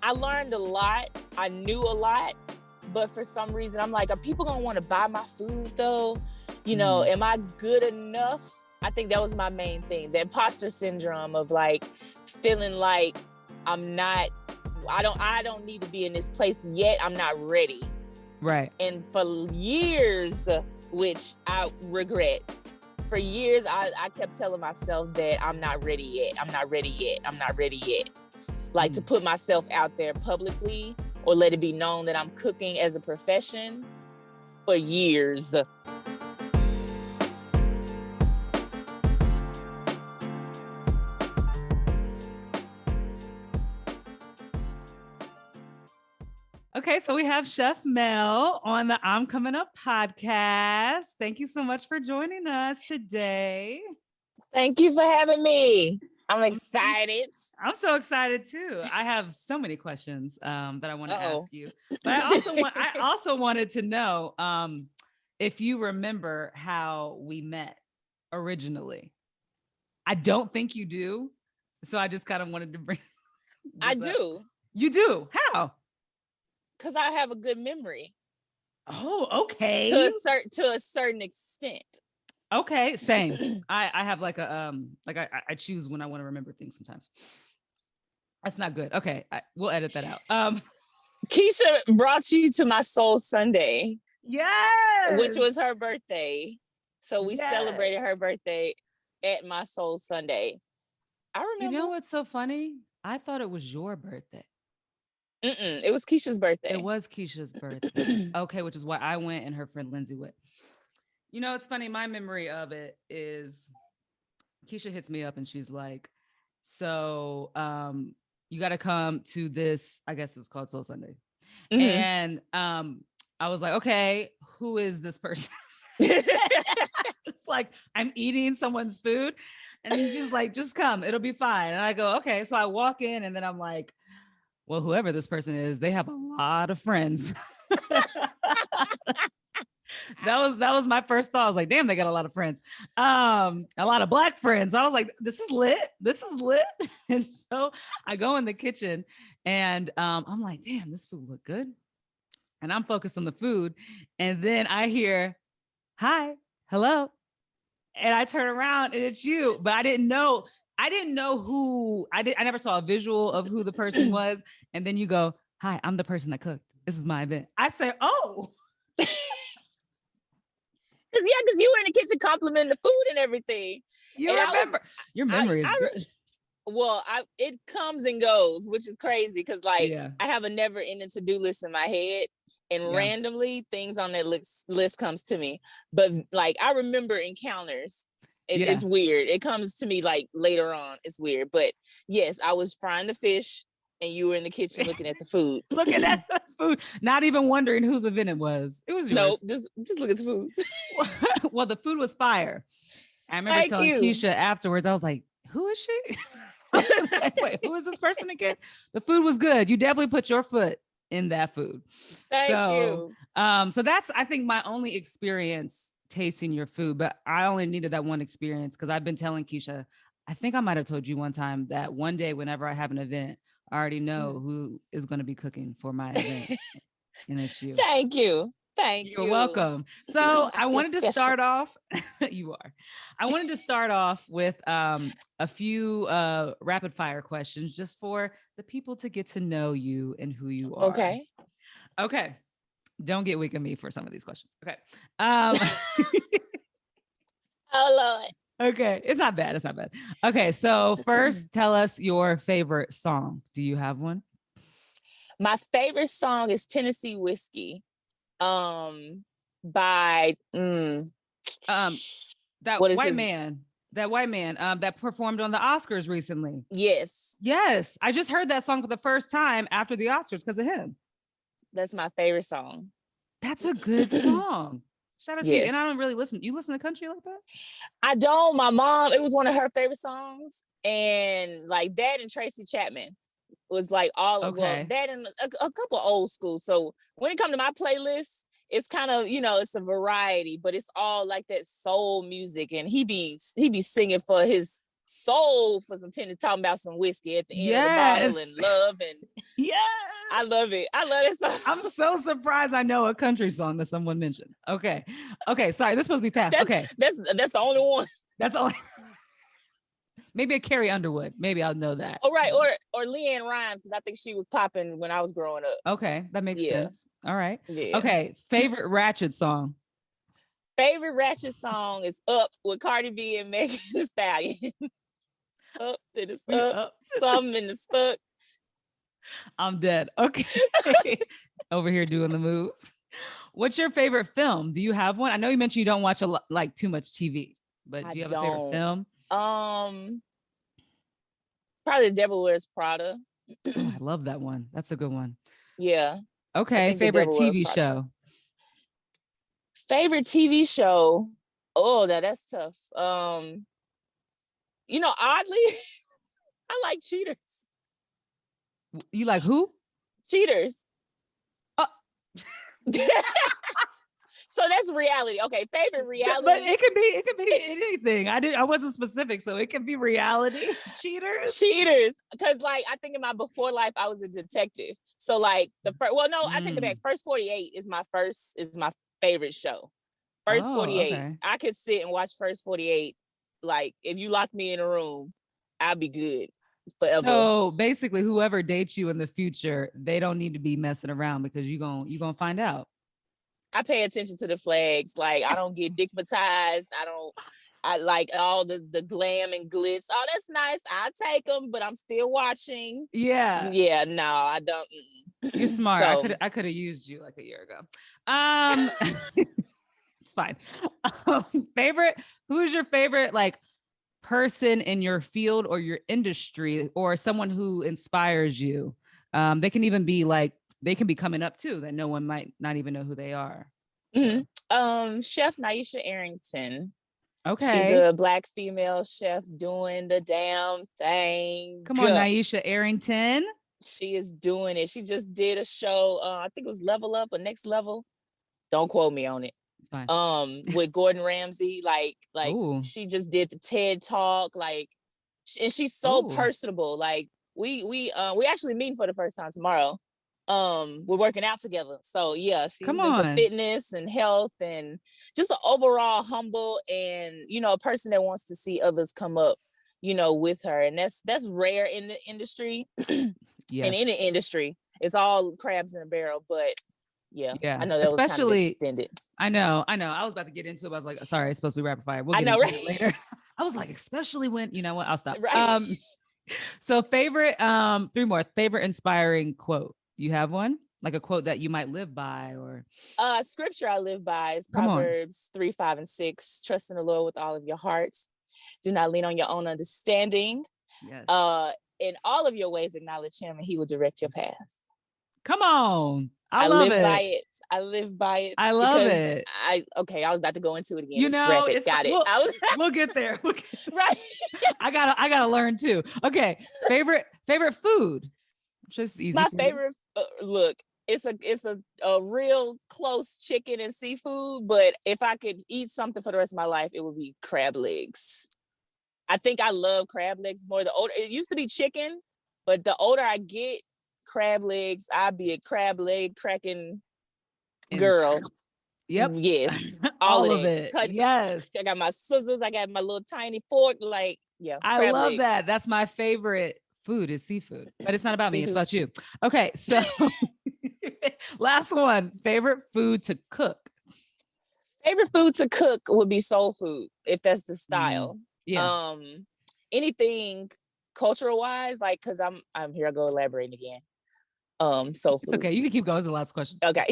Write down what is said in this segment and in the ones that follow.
I learned a lot. I knew a lot, but for some reason, I'm like, are people gonna want to buy my food though? You know, am I good enough? I think that was my main thing. The imposter syndrome of like feeling like I don't need to be in this place yet. I'm not ready. Right. And for years, which I regret, for years, I kept telling myself that I'm not ready yet. I'm not ready yet. I'm not ready yet. Like to put myself out there publicly or let it be known that I'm cooking as a profession for years. Okay, so we have Chef Mel on the I'm Coming Up podcast. Thank you so much for joining us today. Thank you for having me. I'm excited. I'm so excited too. I have so many questions that I want to ask you. But I also wanted to know if you remember how we met originally. I don't think you do. So I just kind of wanted to bring I do. You do? How? Because I have a good memory. Oh, okay. To a certain extent. Okay, same. I have like a I choose when I want to remember things sometimes. That's not good. Okay, we'll edit that out. Keisha brought you to my Soul Sunday. Yes. Which was her birthday. So we celebrated her birthday at my Soul Sunday. I remember. You know what's so funny? I thought it was your birthday. It was Keisha's birthday. It was Keisha's birthday. Okay, which is why I went and her friend Lindsay went. You know, it's funny. My memory of it is Keisha hits me up and she's like, so you got to come to this, I guess it was called Soul Sunday. And I was like, okay, who is this person? It's like, I'm eating someone's food. And she's like, just come, it'll be fine. And I go, okay. So I walk in and then I'm like, well, whoever this person is, they have a lot of friends. That was my first thought. I was like, damn, they got a lot of friends. A lot of Black friends. I was like, this is lit. This is lit. And so I go in the kitchen and I'm like, damn, this food look good. And I'm focused on the food. And then I hear, hi, hello. And I turn around and it's you, but I didn't know who. I never saw a visual of who the person was. And then you go, hi, I'm the person that cooked. This is my event. I say, oh. Because you were in the kitchen complimenting the food and everything. You and remember. Your memory is good. Well, it comes and goes, which is crazy because I have a never ending to-do list in my head. And randomly things on that list comes to me. But like, I remember encounters. It's weird. It comes to me like later on. It's weird. But yes, I was frying the fish and you were in the kitchen looking at the food. Looking at the food. Not even wondering whose event it was. It was yours. Nope, just look at the food. Well, the food was fire. I remember telling Keisha afterwards, I was like, who is she? Like, wait, who is this person again? The food was good. You definitely put your foot in that food. Thank you. So that's, I think, my only experience tasting your food, but I only needed that one experience because I've been telling Keisha, I think I might've told you one time that one day, whenever I have an event, I already know who is going to be cooking for my event. And it's you. Thank you. You're welcome. So I wanted to start off. You are. I wanted to start off with a few rapid fire questions just for the people to get to know you and who you are. Okay. Don't get weak on me for some of these questions. Okay. Oh, Lord. Okay. It's not bad. Okay. So first, tell us your favorite song. Do you have one? My favorite song is Tennessee Whiskey. By that white man that performed on the Oscars recently. Yes. I just heard that song for the first time after the Oscars because of him. That's my favorite song. That's a good song. Shout out to you. And I don't really listen. You listen to country like that? I don't. My mom, it was one of her favorite songs. And like that and Tracy Chapman was like all of that and a couple old school. So when it comes to my playlist, it's kind of, it's a variety, but it's all like that soul music. And he be singing for his soul for some tennis, talking about some whiskey at the end of the bottle and love and I love it. I love it. I'm so surprised I know a country song that someone mentioned. Okay. Sorry, this supposed to be fast. That's the only one. That's all. Maybe a Carrie Underwood. Maybe I'll know that. Oh, right. Or Leanne Rimes, because I think she was popping when I was growing up. Okay, that makes sense. All right. Yeah. Okay, favorite Ratchet song. Favorite Ratchet song is Up with Cardi B and Megan Thee Stallion. Up, then it's up, some in the stuck. I'm dead. Okay. Over here doing the moves. What's your favorite film? Do you have one? I know you mentioned you don't watch like too much TV, but do you have a favorite film? Probably The Devil Wears Prada. Oh, I love that one. That's a good one. Yeah. Okay. Favorite TV show. Favorite TV show. Oh, that's tough. You know, oddly, I like Cheaters. You like who? Cheaters. So that's reality. Okay, favorite reality. But it could be anything. I wasn't specific, so it could be reality. Cheaters. Because like I think in my before life I was a detective. So like I take it back. First 48 is my favorite show. First 48. Okay. I could sit and watch First 48. Like if you lock me in a room, I'll be good forever. So basically whoever dates you in the future, they don't need to be messing around because you're gonna find out. I pay attention to the flags. Like I don't get dickmatized. I like all the glam and glitz. Oh, that's nice. I take them, but I'm still watching. Yeah. Yeah. No, I don't. You're smart. So, I could have used you like a year ago. It's fine. Who's your favorite like person in your field or your industry or someone who inspires you? They can even be like, they can be coming up too that no one might not even know who they are. Mm-hmm. Chef Naisha Arrington. Okay. She's a Black female chef doing the damn thing. Come on, Naisha Arrington. She is doing it. She just did a show. I think it was Level Up or Next Level. Don't quote me on it. Fine. With Gordon Ramsay. Like Ooh. She just did the TED Talk. Like, and she's so personable. Like we actually meeting for the first time tomorrow. We're working out together. So yeah, she's into fitness and health and just an overall humble and, you know, a person that wants to see others come up, you know, with her. And that's rare in the industry. Yes. And in the industry, it's all crabs in a barrel, but yeah. I know that was kind of extended. I know. I was about to get into it, but I was like, sorry, it's supposed to be rapid fire. We'll get into it later. I was like, especially when, you know what, I'll stop. Right. So favorite, 3 more, favorite inspiring quote. You have one? Like a quote that you might live by or? Scripture I live by is Proverbs 3, 5, and 6. Trust in the Lord with all of your heart. Do not lean on your own understanding. Yes. In all of your ways, acknowledge him and he will direct your path. Come on. I live by it. I live by it. I love it. I was about to go into it again. You know, we'll get there. Right. I gotta learn too. Okay. Favorite food. Just easy. My favorite. Look, it's a real close chicken and seafood. But if I could eat something for the rest of my life, it would be crab legs. I think I love crab legs more. The older it used to be chicken, but the older I get, crab legs, I'd be a crab leg cracking girl. Yep. Yes. All of it. Yes. I got my scissors. I got my little tiny fork. Like, yeah. I love that. That's my favorite food is seafood, but it's not about me. It's about you. Okay. So last one, favorite food to cook. Favorite food to cook would be soul food, if that's the style. Yeah. Anything cultural wise, like, cause I'm here. I go elaborating again. Soul food. Okay, you can keep going to the last question. Okay.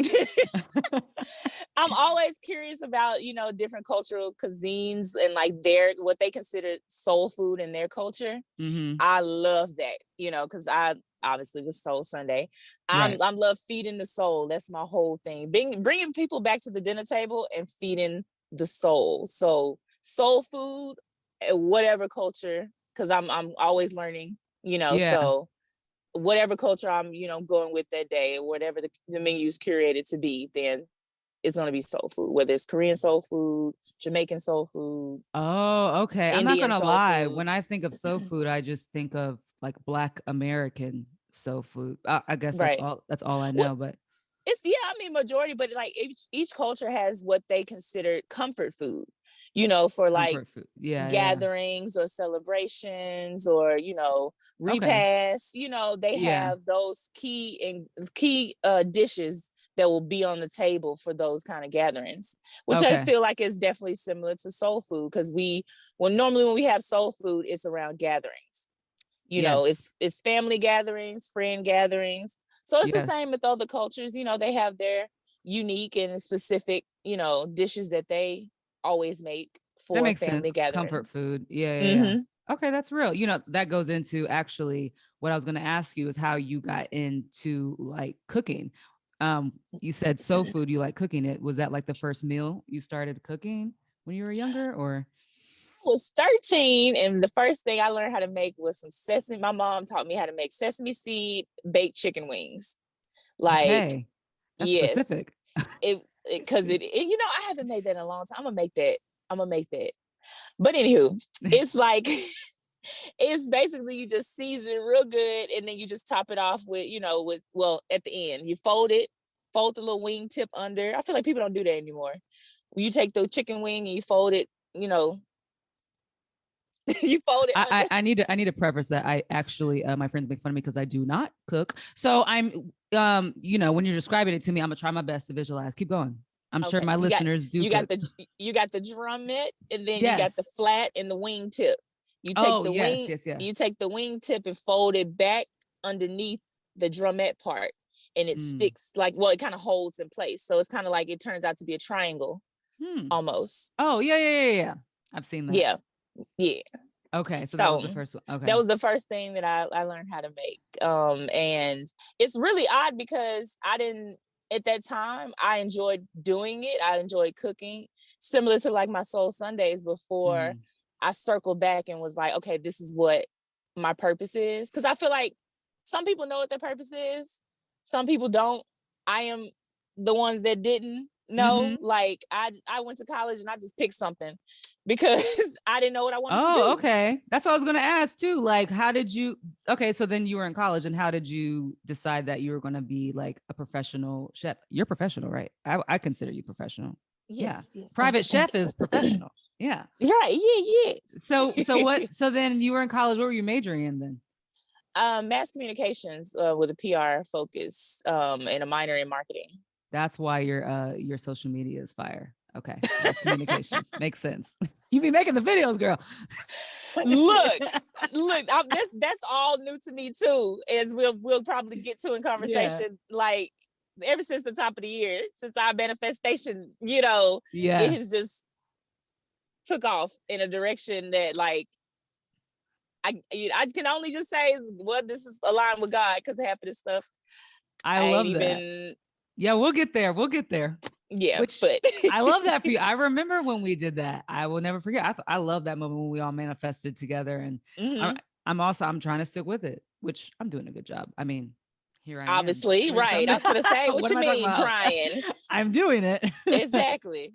I'm always curious about, you know, different cultural cuisines and like what they consider soul food in their culture. Mm-hmm. I love that, you know, because I obviously was Soul Sunday. I love feeding the soul. That's my whole thing. Bringing people back to the dinner table and feeding the soul. So soul food, whatever culture, because I'm always learning, you know. Yeah. So whatever culture I'm, you know, going with that day, or whatever the menu is curated to be, then it's going to be soul food, whether it's Korean soul food, Jamaican soul food. Oh, okay. I'm not Indian gonna soul lie. food. When I think of soul food, I just think of like Black American soul food. I guess Right. That's all I know. But It's, yeah, I mean, majority, but like each culture has what they consider comfort food, you know, for like comfort food. Yeah, yeah. gatherings or celebrations or, you know, Okay. repasts, you know, they Yeah. have those key dishes that will be on the table for those kind of gatherings, which I Okay. feel like is definitely similar to soul food, because normally when we have soul food, it's around gatherings. You know, Yes. it's family gatherings, friend gatherings. So it's the Yes. same with other cultures. You know, they have their unique and specific, you know, dishes that they always make That for makes family sense. Comfort gatherings. food. Yeah, yeah, yeah. Mm-hmm. Okay, that's real. You know, that goes into actually what I was going to ask you is how you got into like cooking. You said soul food, you like cooking it. Was that like the first meal you started cooking when you were younger, or? I was 13, and the first thing I learned how to make was some sesame. My mom taught me how to make sesame seed baked chicken wings. Like, Okay, that's yes, specific. because you know, I haven't made that in a long time. I'm gonna make that. I'm gonna make that. But anywho, it's like it's basically you just season it real good, and then you just top it off with, you know, well, at the end you fold the little wing tip under. I feel like people don't do that anymore. You take the chicken wing and you fold it, you know, you fold it under. I need to preface that I actually my friends make fun of me because I do not cook. So I'm you know, when you're describing it to me, I'm gonna try my best to visualize. Keep going. I'm sure Okay, my so listeners do cook. you got the drummet, and then you got the Yes. flat and the wing tip. You take Oh, the yes, wing, yes, yeah. you take the wing tip and fold it back underneath the drummet part, and it Mm. sticks like, well, it kind of holds in place. So it's kind of like it turns out to be a triangle almost. Oh, yeah, yeah, yeah, yeah. I've seen that. Yeah. Yeah. Okay, so that was So the first one. Okay. that was the first thing that I learned how to make. And it's really odd because I didn't, at that time, I enjoyed doing it. I enjoyed cooking, similar to like my Soul Sundays, before Mm. I circled back and was like, okay, this is what my purpose is. Because I feel like some people know what their purpose is, some people don't. I am the ones that didn't know. Mm-hmm. Like I went to college and I just picked something because I didn't know what I wanted to Oh, do. okay. That's what I was going to ask too. Like, how did you? Okay, so then you were in college, and how did you decide that you were going to be like a professional chef? You're professional, right? I consider you professional. Yeah, Yes, yes. Thank private you. Thank chef is you. professional. Yeah. Right. Yeah. Yes. So what? So then you were in college. What were you majoring in then? Mass communications with a PR focus, and a minor in marketing. That's why your social media is fire. Okay, mass communications makes sense. You be making the videos, girl. look, that's all new to me too, as we'll probably get to in conversation. Yeah. Like ever since the top of the year, since our manifestation, you know, it has just took off in a direction that like I can only just say is, well, this is aligned with God, because half of this stuff I love that. Yeah, we'll get there. We'll get there. Yeah, which but I love that for you. I remember when we did that. I will never forget. I love that moment when we all manifested together, and I'm trying to stick with it, which I'm doing a good job. I mean, here I am. Obviously, right. I was gonna say, what you mean trying? I'm doing it. Exactly.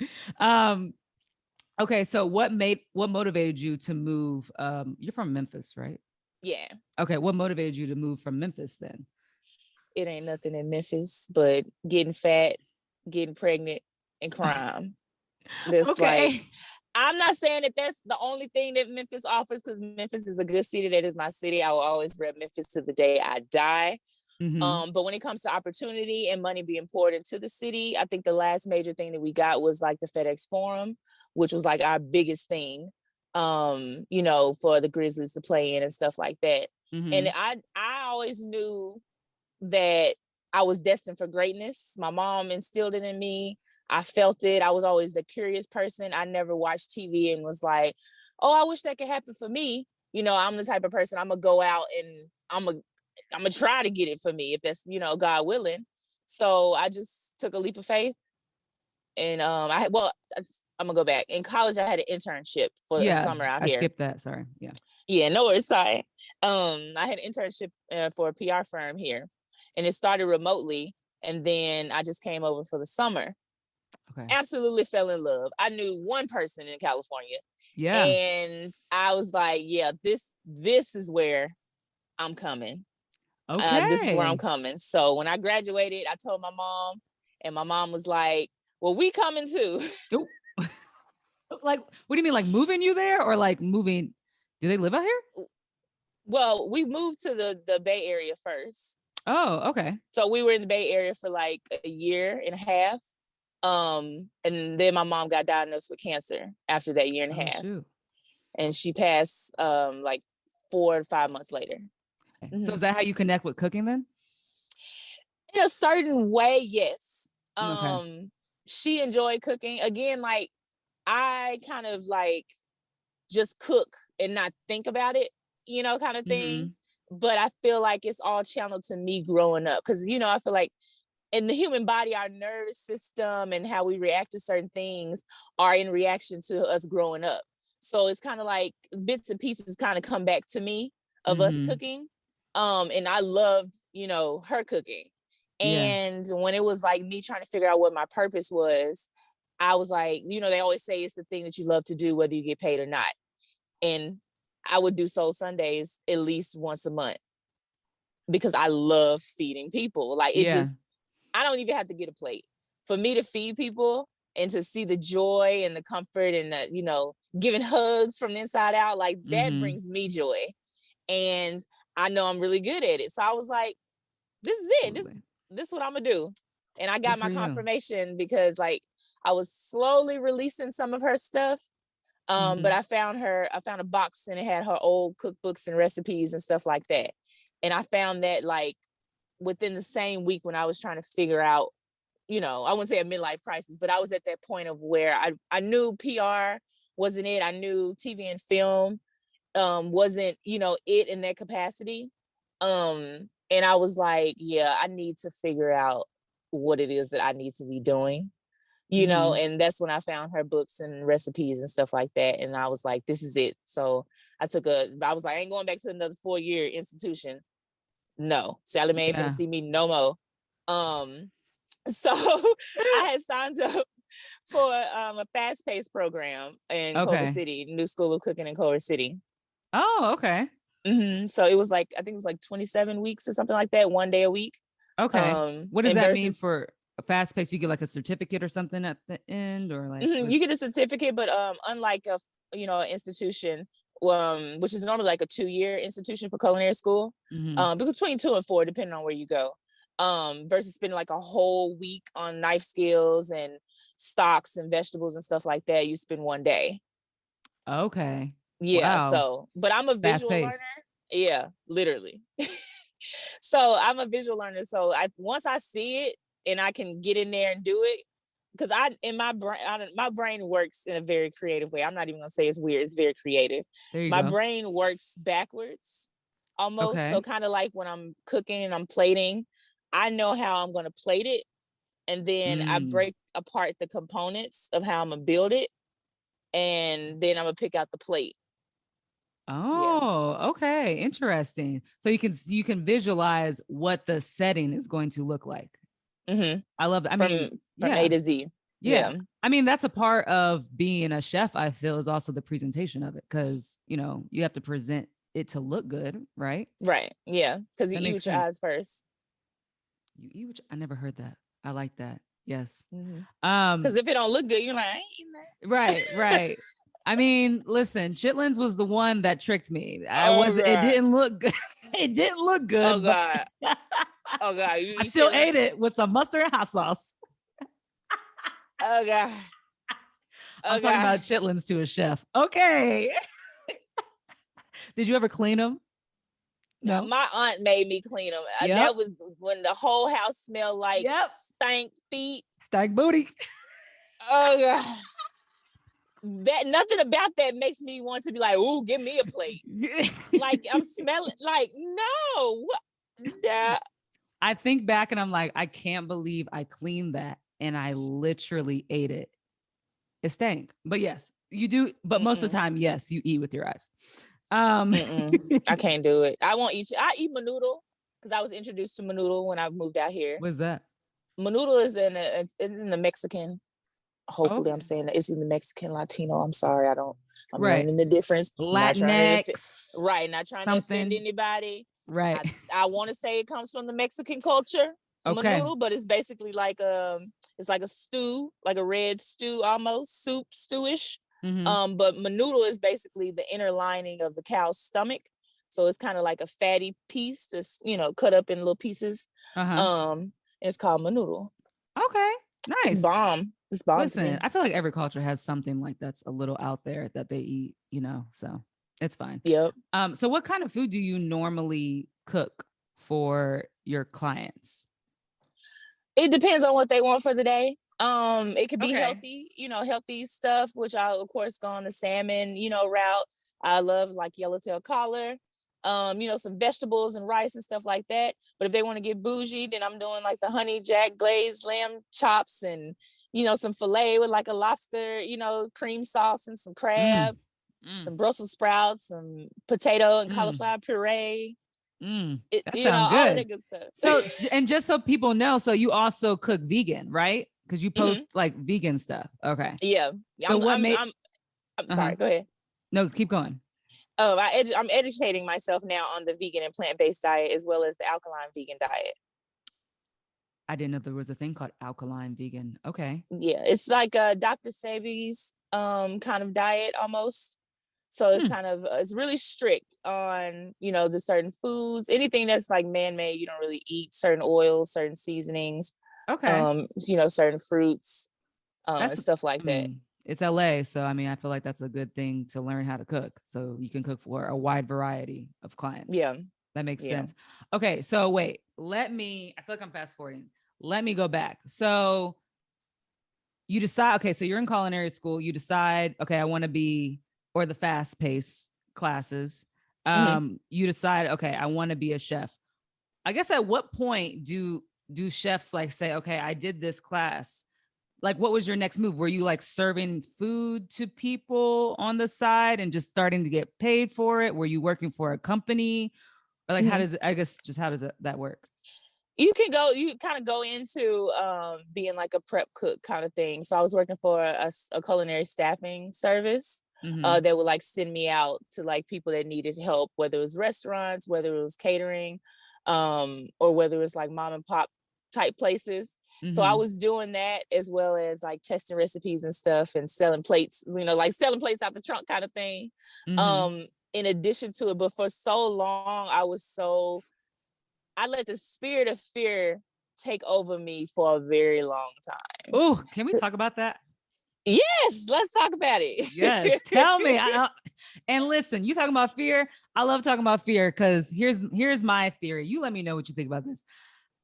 Okay, so what motivated you to move? You're from Memphis, right? Yeah. Okay, what motivated you to move from Memphis then? It ain't nothing in Memphis but getting fat, getting pregnant, and crime. That's okay. Like, I'm not saying that that's the only thing that Memphis offers, because Memphis is a good city. That is my city. I will always rep Memphis to the day I die. But when it comes to opportunity and money being poured into the city, I think the last major thing that we got was like the FedEx Forum, which was like our biggest thing, you know, for the Grizzlies to play in and stuff like that. And I always knew that I was destined for greatness. My mom instilled it in me. I felt it. I was always the curious person. I never watched TV and was like, oh, I wish that could happen for me. You know, I'm the type of person, I'm gonna go out and I'm gonna try to get it for me, if that's, you know, God willing. So I just took a leap of faith. And I'm gonna go back. In college, I had an internship for a summer out here. I skipped that. Sorry. Yeah, no worries. Sorry. I had an internship for a PR firm here, and it started remotely. And then I just came over for the summer. Okay. Absolutely fell in love. I knew one person in California. Yeah. And I was like, yeah, this is where I'm coming. Okay. This is where I'm coming. So when I graduated, I told my mom, and my mom was like, well, we coming too. Like, what do you mean? Like moving you there, or like moving? Do they live out here? Well, we moved to the Bay Area first. Oh, okay. So we were in the Bay Area for like a year and a half. And then my mom got diagnosed with cancer after that year and a half. Shoot. And she passed like 4 or 5 months later. Okay. So is that how you connect with cooking then? In a certain way, yes. Okay. She enjoyed cooking. Again, like I kind of like just cook and not think about it, kind of thing. But I feel like it's all channeled to me growing up. Because, I feel like in the human body, our nervous system and how we react to certain things are in reaction to us growing up. So it's kind of like bits and pieces kind of come back to me of us cooking. And I loved, her cooking. And when it was like me trying to figure out what my purpose was, I was like, they always say it's the thing that you love to do, whether you get paid or not. And I would do Soul Sundays at least once a month because I love feeding people. Like I don't even have to get a plate. For me to feed people and to see the joy and the comfort and the, giving hugs from the inside out, like that brings me joy. And I know I'm really good at it. So I was like, this is it. This is what I'm gonna do. And I got my confirmation because like I was slowly releasing some of her stuff. But I found a box and it had her old cookbooks and recipes and stuff like that. And I found that like within the same week when I was trying to figure out, I wouldn't say a midlife crisis, but I was at that point of where I knew PR wasn't it. I knew TV and film wasn't, it in that capacity. And I was like, yeah, I need to figure out what it is that I need to be doing. And that's when I found her books and recipes and stuff like that. And I was like, this is it. So I was like, I ain't going back to another 4-year institution. No, Sally Mae ain't finna see me no more. So I had signed up for a fast-paced program in Culver City, New School of Cooking in Culver City. Oh, okay. So it was like, I think it was like 27 weeks or something like that, 1 day a week. Okay. What does that mean for a fast pace? You get like a certificate or something at the end, or like you get a certificate, but unlike an institution, which is normally like a 2-year institution for culinary school, between 2 and 4, depending on where you go, versus spending like a whole week on knife skills and stocks and vegetables and stuff like that, you spend 1 day. Okay. Yeah. Wow. So, but I'm a visual learner. Yeah, literally. So I'm a visual learner. So once I see it and I can get in there and do it, because my brain works in a very creative way. I'm not even gonna say it's weird. It's very creative. My brain works backwards almost. Okay. So kind of like when I'm cooking and I'm plating, I know how I'm gonna plate it, and then I break apart the components of how I'm gonna build it, and then I'm gonna pick out the plate. Oh, okay. Interesting. So you can visualize what the setting is going to look like. I love that. I mean, from A to Z. Yeah. I mean, that's a part of being a chef, I feel, is also the presentation of it. Cause you have to present it to look good, right? Right. Yeah. Cause you eat with your eyes first. I never heard that. I like that. Yes. Cause if it don't look good, you're like, I ain't eating that. Right. I mean, listen, chitlins was the one that tricked me. It didn't look good. It didn't look good. Oh God. Oh God. I still ate it with some mustard and hot sauce. Oh God. I'm talking about chitlins to a chef. Okay. Did you ever clean them? No. My aunt made me clean them. That was when the whole house smelled like stank feet. Stank booty. Oh God. That nothing about that makes me want to be like, ooh, give me a plate. Like I'm smelling like, no. Yeah. I think back and I'm like, I can't believe I cleaned that and I literally ate it. It stank. But yes, you do. But most of the time, yes, you eat with your eyes. I can't do it. I won't eat. I eat menudo because I was introduced to menudo when I moved out here. What's that? Menudo is in the Mexican hopefully I'm saying that it's either Mexican, Latino. I'm sorry, I'm right. learning the difference. Latinx, not trying to offend anybody. Right. I want to say it comes from the Mexican culture, menudo, but it's basically like it's like a stew, like a red stew, almost stewish. But menudo is basically the inner lining of the cow's stomach. So it's kind of like a fatty piece that's, cut up in little pieces. It's called menudo. Okay, nice. It's bomb. Listen, I feel like every culture has something like that's a little out there that they eat, so it's fine. Yep. So what kind of food do you normally cook for your clients? It depends on what they want for the day. It could be healthy, healthy stuff, which I'll of course go on the salmon, route. I love like yellowtail collar, some vegetables and rice and stuff like that. But if they want to get bougie, then I'm doing like the honey jack glazed lamb chops and, some filet with like a lobster, cream sauce and some crab, some Brussels sprouts, some potato and cauliflower puree. That sounds good. All that good stuff. So, and just so people know, so you also cook vegan, right? Because you post like vegan stuff. Okay. Yeah. So I'm sorry. Go ahead. No, keep going. Oh, I'm educating myself now on the vegan and plant-based diet as well as the alkaline vegan diet. I didn't know there was a thing called alkaline vegan. Okay. Yeah, it's like Dr. Sebi's kind of diet almost. So it's kind of, it's really strict on, the certain foods, anything that's like man-made, you don't really eat certain oils, certain seasonings, certain fruits, and stuff like that. It's LA. So, I feel like that's a good thing to learn how to cook. So you can cook for a wide variety of clients. Yeah. That makes sense. Okay. So wait, I feel like I'm fast forwarding. Let me go back. So you decide, okay, so you're in culinary school. You decide, okay, I want to be, or the fast paced classes. You decide, okay, I want to be a chef. I guess at what point do chefs like say, okay, I did this class. Like, what was your next move? Were you like serving food to people on the side and just starting to get paid for it? Were you working for a company? Or like, how does that work? You kind of go into being like a prep cook kind of thing. So I was working for a culinary staffing service that would like send me out to like people that needed help, whether it was restaurants, whether it was catering, or whether it was like mom and pop type places. So I was doing that as well as like testing recipes and stuff and selling plates, like selling plates out the trunk kind of thing. In addition to it, but for so long, I let the spirit of fear take over me for a very long time. Oh, can we talk about that? Yes, let's talk about it. Yes, tell me. And listen, you talking about fear? I love talking about fear because here's my theory. You let me know what you think about this.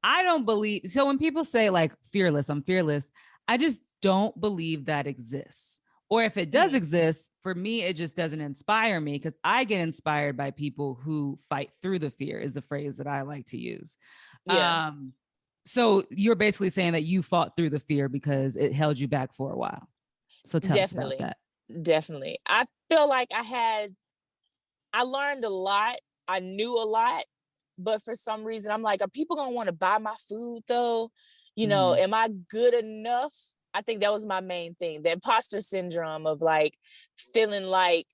I don't believe, so when people say like fearless, I'm fearless, I just don't believe that exists. Or if it does exist, for me, it just doesn't inspire me because I get inspired by people who fight through the fear is the phrase that I like to use. Yeah. So you're basically saying that you fought through the fear because it held you back for a while. So tell us about that. Definitely. I feel like I learned a lot. I knew a lot. But for some reason, I'm like, are people going to want to buy my food though? Am I good enough? I think that was my main thing. The imposter syndrome of like feeling like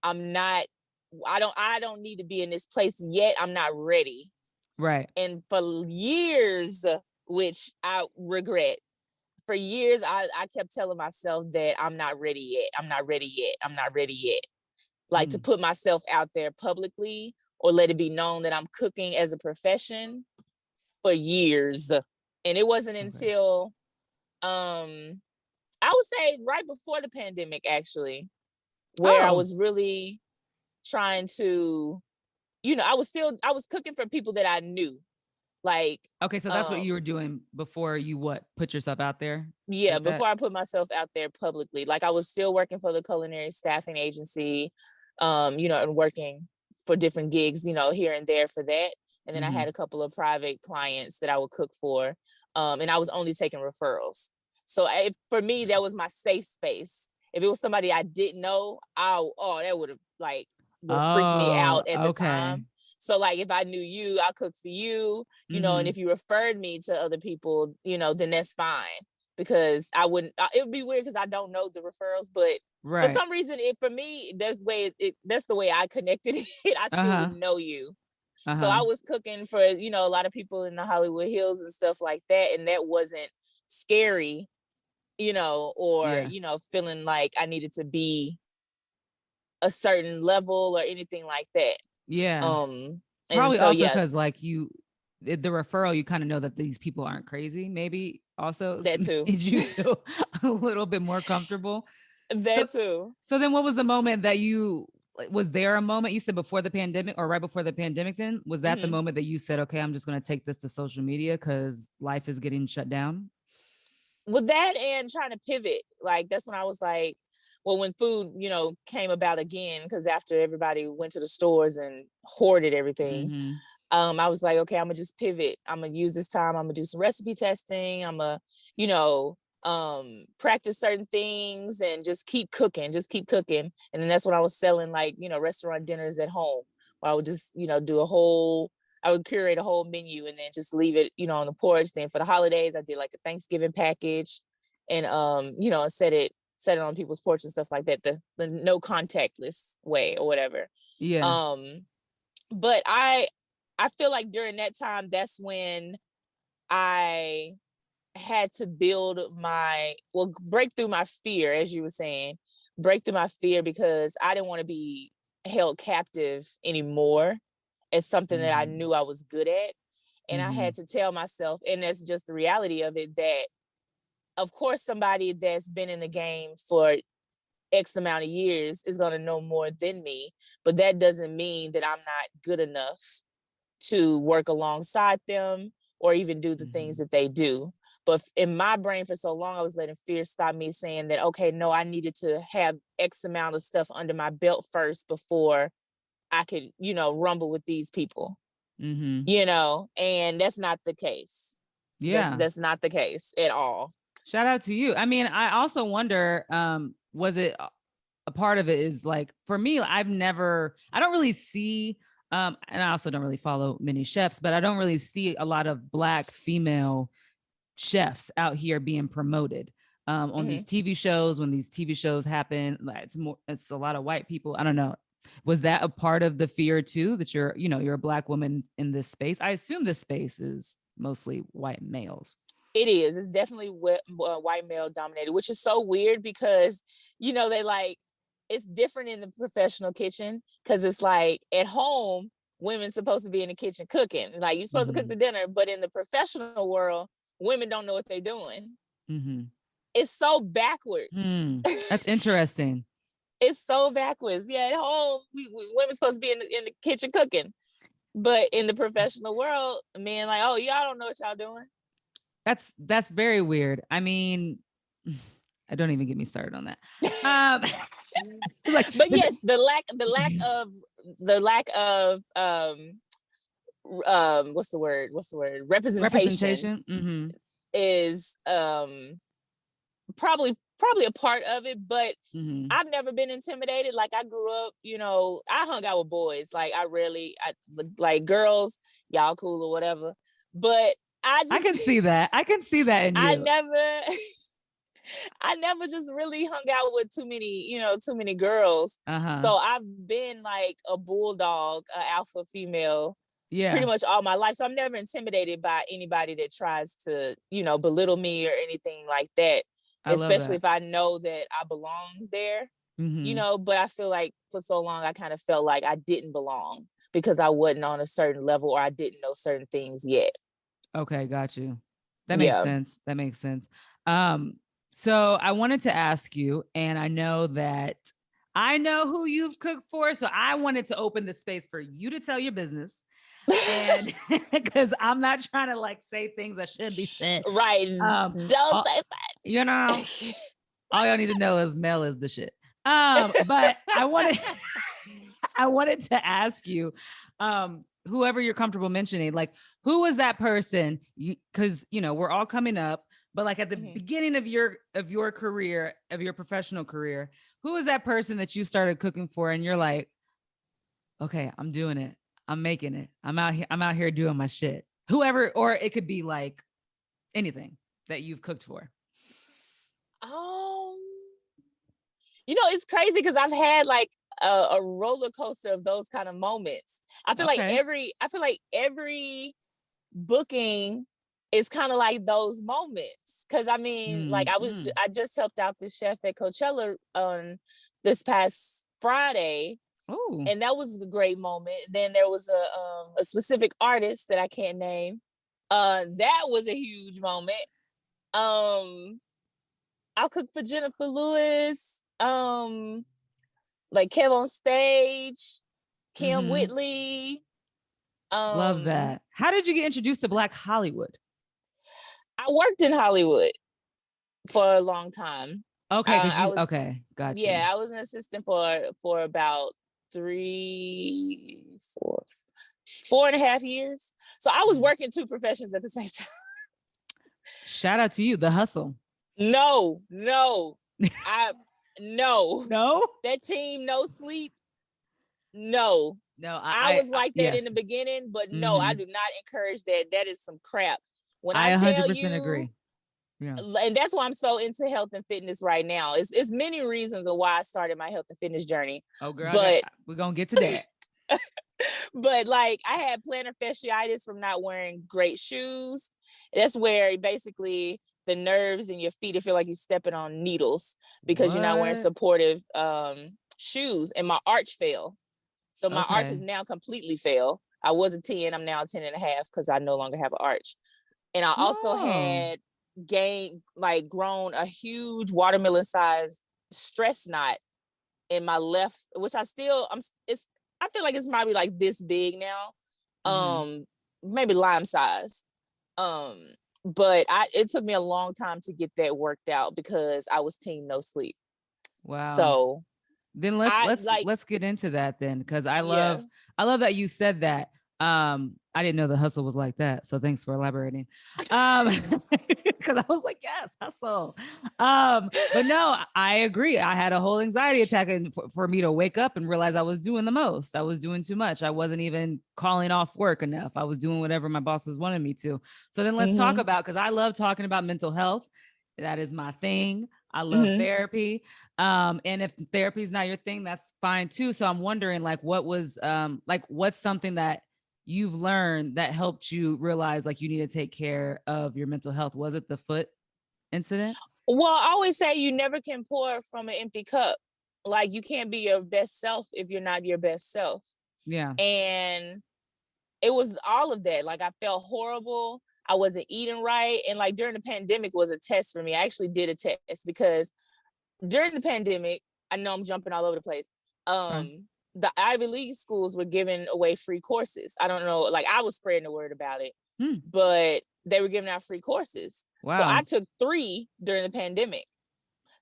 I don't need to be in this place yet. I'm not ready. Right. And for years, which I regret, for years, I kept telling myself that I'm not ready yet. I'm not ready yet. I'm not ready yet. Like to put myself out there publicly or let it be known that I'm cooking as a profession for years. And it wasn't until, I would say right before the pandemic, actually, where I was really trying to, I was cooking for people that I knew. Like, okay, so that's what you were doing before you put yourself out there? Yeah, like before I put myself out there publicly. Like I was still working for the culinary staffing agency, and working for different gigs, here and there for that. And then I had a couple of private clients that I would cook for. And I was only taking referrals. So for me, that was my safe space. If it was somebody I didn't know, that would have freaked me out at the time. So like if I knew you, I'll cook for you, and if you referred me to other people, then that's fine. because I wouldn't, it would be weird because I don't know the referrals, but for some reason, for me, that's the way I connected it. I still would know you. So I was cooking for, a lot of people in the Hollywood Hills and stuff like that. And that wasn't scary, or, feeling like I needed to be a certain level or anything like that. Yeah. And probably so, also because like the referral, you kind of know that these people aren't crazy. Maybe also that too. Did you feel a little bit more comfortable? That too. So then what was the moment that was there a moment you said before the pandemic or right before the pandemic then? Was that the moment that you said, okay, I'm just going to take this to social media because life is getting shut down? With that and trying to pivot, like that's when I was like, well, when food, came about again, because after everybody went to the stores and hoarded everything, I was like, okay, I'm gonna just pivot. I'm gonna use this time. I'm gonna do some recipe testing. I'm gonna, practice certain things and just keep cooking. And then that's when I was selling like, restaurant dinners at home, where I would just, I would curate a whole menu and then just leave it, on the porch. Then for the holidays, I did like a Thanksgiving package and, set it on people's porch and stuff like that. The no contactless way or whatever. Yeah. But I feel like during that time, that's when I had to break through my fear, as you were saying, because I didn't want to be held captive anymore as something that I knew I was good at. And I had to tell myself, and that's just the reality of it, that of course, somebody that's been in the game for X amount of years is going to know more than me, but that doesn't mean that I'm not good enough to work alongside them or even do the things that they do. But in my brain for so long, I was letting fear stop me saying that, okay, no, I needed to have X amount of stuff under my belt first before I could, rumble with these people, and that's not the case. Yeah. That's not the case at all. Shout out to you. I mean, I also wonder, was it a part of it is like, for me, I don't really see, and I also don't really follow many chefs, but I don't really see a lot of Black female chefs out here being promoted on these TV shows. When these TV shows happen, like it's a lot of white people. I don't know. Was that a part of the fear too, that you're a Black woman in this space? I assume this space is mostly white males. It is. It's definitely white male dominated, which is so weird because, they like, it's different in the professional kitchen because it's like at home, women's supposed to be in the kitchen cooking. Like you're supposed to cook the dinner, but in the professional world, women don't know what they're doing. It's so backwards. That's interesting. It's so backwards. Yeah, at home, women's supposed to be in the kitchen cooking. But in the professional world, men like, oh, y'all don't know what y'all doing. That's very weird. I mean, I don't even get me started on that. But yes, the lack of what's the word? Representation is probably a part of it, but I've never been intimidated. Like I grew up, I hung out with boys. Like I like girls, y'all cool or whatever. But I can see that. I can see that in you. I never just really hung out with too many girls. So I've been like a bulldog, an alpha female, pretty much all my life. So I'm never intimidated by anybody that tries to, belittle me or anything like that. Especially if I know that I belong there, but I feel like for so long, I kind of felt like I didn't belong because I wasn't on a certain level or I didn't know certain things yet. Okay, got you. That makes sense. That makes sense. So I wanted to ask you, and I know who you've cooked for, so I wanted to open the space for you to tell your business. And because I'm not trying to like say things that shouldn't be said. Right. Don't say that. All y'all need to know is Mel is the shit. But I wanted to ask you, whoever you're comfortable mentioning, like who was that person? Because we're all coming up, but like at the beginning of your career, of your professional career, who was that person that you started cooking for and you're like, okay, I'm doing it. I'm making it. I'm out here doing my shit. Whoever, or it could be like anything that you've cooked for. It's crazy because I've had like a roller coaster of those kind of moments. I feel like every booking is kind of like those moments. Cause I mean, like I just helped out the chef at Coachella on this past Friday. Oh. And that was a great moment. Then there was a specific artist that I can't name. That was a huge moment. I'll cook for Jennifer Lewis. Like KevOnStage, Kim Whitley. Love that. How did you get introduced to Black Hollywood? I worked in Hollywood for a long time. Okay, okay, gotcha. Yeah, I was an assistant for about 4.5 years. So I was working two professions at the same time. Shout out to you, the hustle. No. No. That team, no sleep. No. I was like that in the beginning, but no, I do not encourage that. That is some crap. When I 100% agree. Yeah. And that's why I'm so into health and fitness right now. It's many reasons of why I started my health and fitness journey. Oh, girl, but we're gonna get to that. But like I had plantar fasciitis from not wearing great shoes. That's where basically the nerves in your feet, feel like you're stepping on needles because you're not wearing supportive shoes. And my arch fell. So my arch is now completely failed. I was a 10, I'm now a 10 and a half because I no longer have an arch. And I also had grown a huge watermelon size stress knot in my left, which I feel like it's probably like this big now. Maybe lime size. But it took me a long time to get that worked out because I was team no sleep. Wow. So then let's get into that then, because I love that you said that. I didn't know the hustle was like that, so thanks for elaborating. Because I was like, yes, hustle. But no, I agree. I had a whole anxiety attack, and for me to wake up and realize I was doing the most. I was doing too much. I wasn't even calling off work enough. I was doing whatever my bosses wanted me to. So then let's talk about, because I love talking about mental health. That is my thing. I love therapy. And if therapy is not your thing, that's fine too. So I'm wondering, like, what's something that you've learned that helped you realize like you need to take care of your mental health? Was it the foot incident? Well, I always say you never can pour from an empty cup. Like you can't be your best self if you're not your best self. Yeah. And it was all of that. Like I felt horrible. I wasn't eating right. And like during the pandemic was a test for me. I actually did a test because during the pandemic, I know I'm jumping all over the place. The Ivy League schools were giving away free courses. I don't know, like I was spreading the word about it, but they were giving out free courses. Wow. So I took 3 during the pandemic.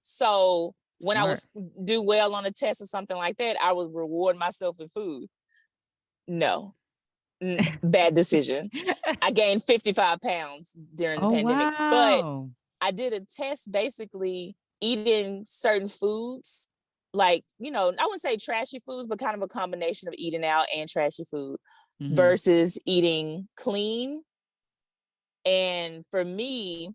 So when I would do well on a test or something like that, I would reward myself with food. No, bad decision. I gained 55 pounds during the pandemic, but I did a test basically eating certain foods. Like, I wouldn't say trashy foods, but kind of a combination of eating out and trashy food versus eating clean. And for me,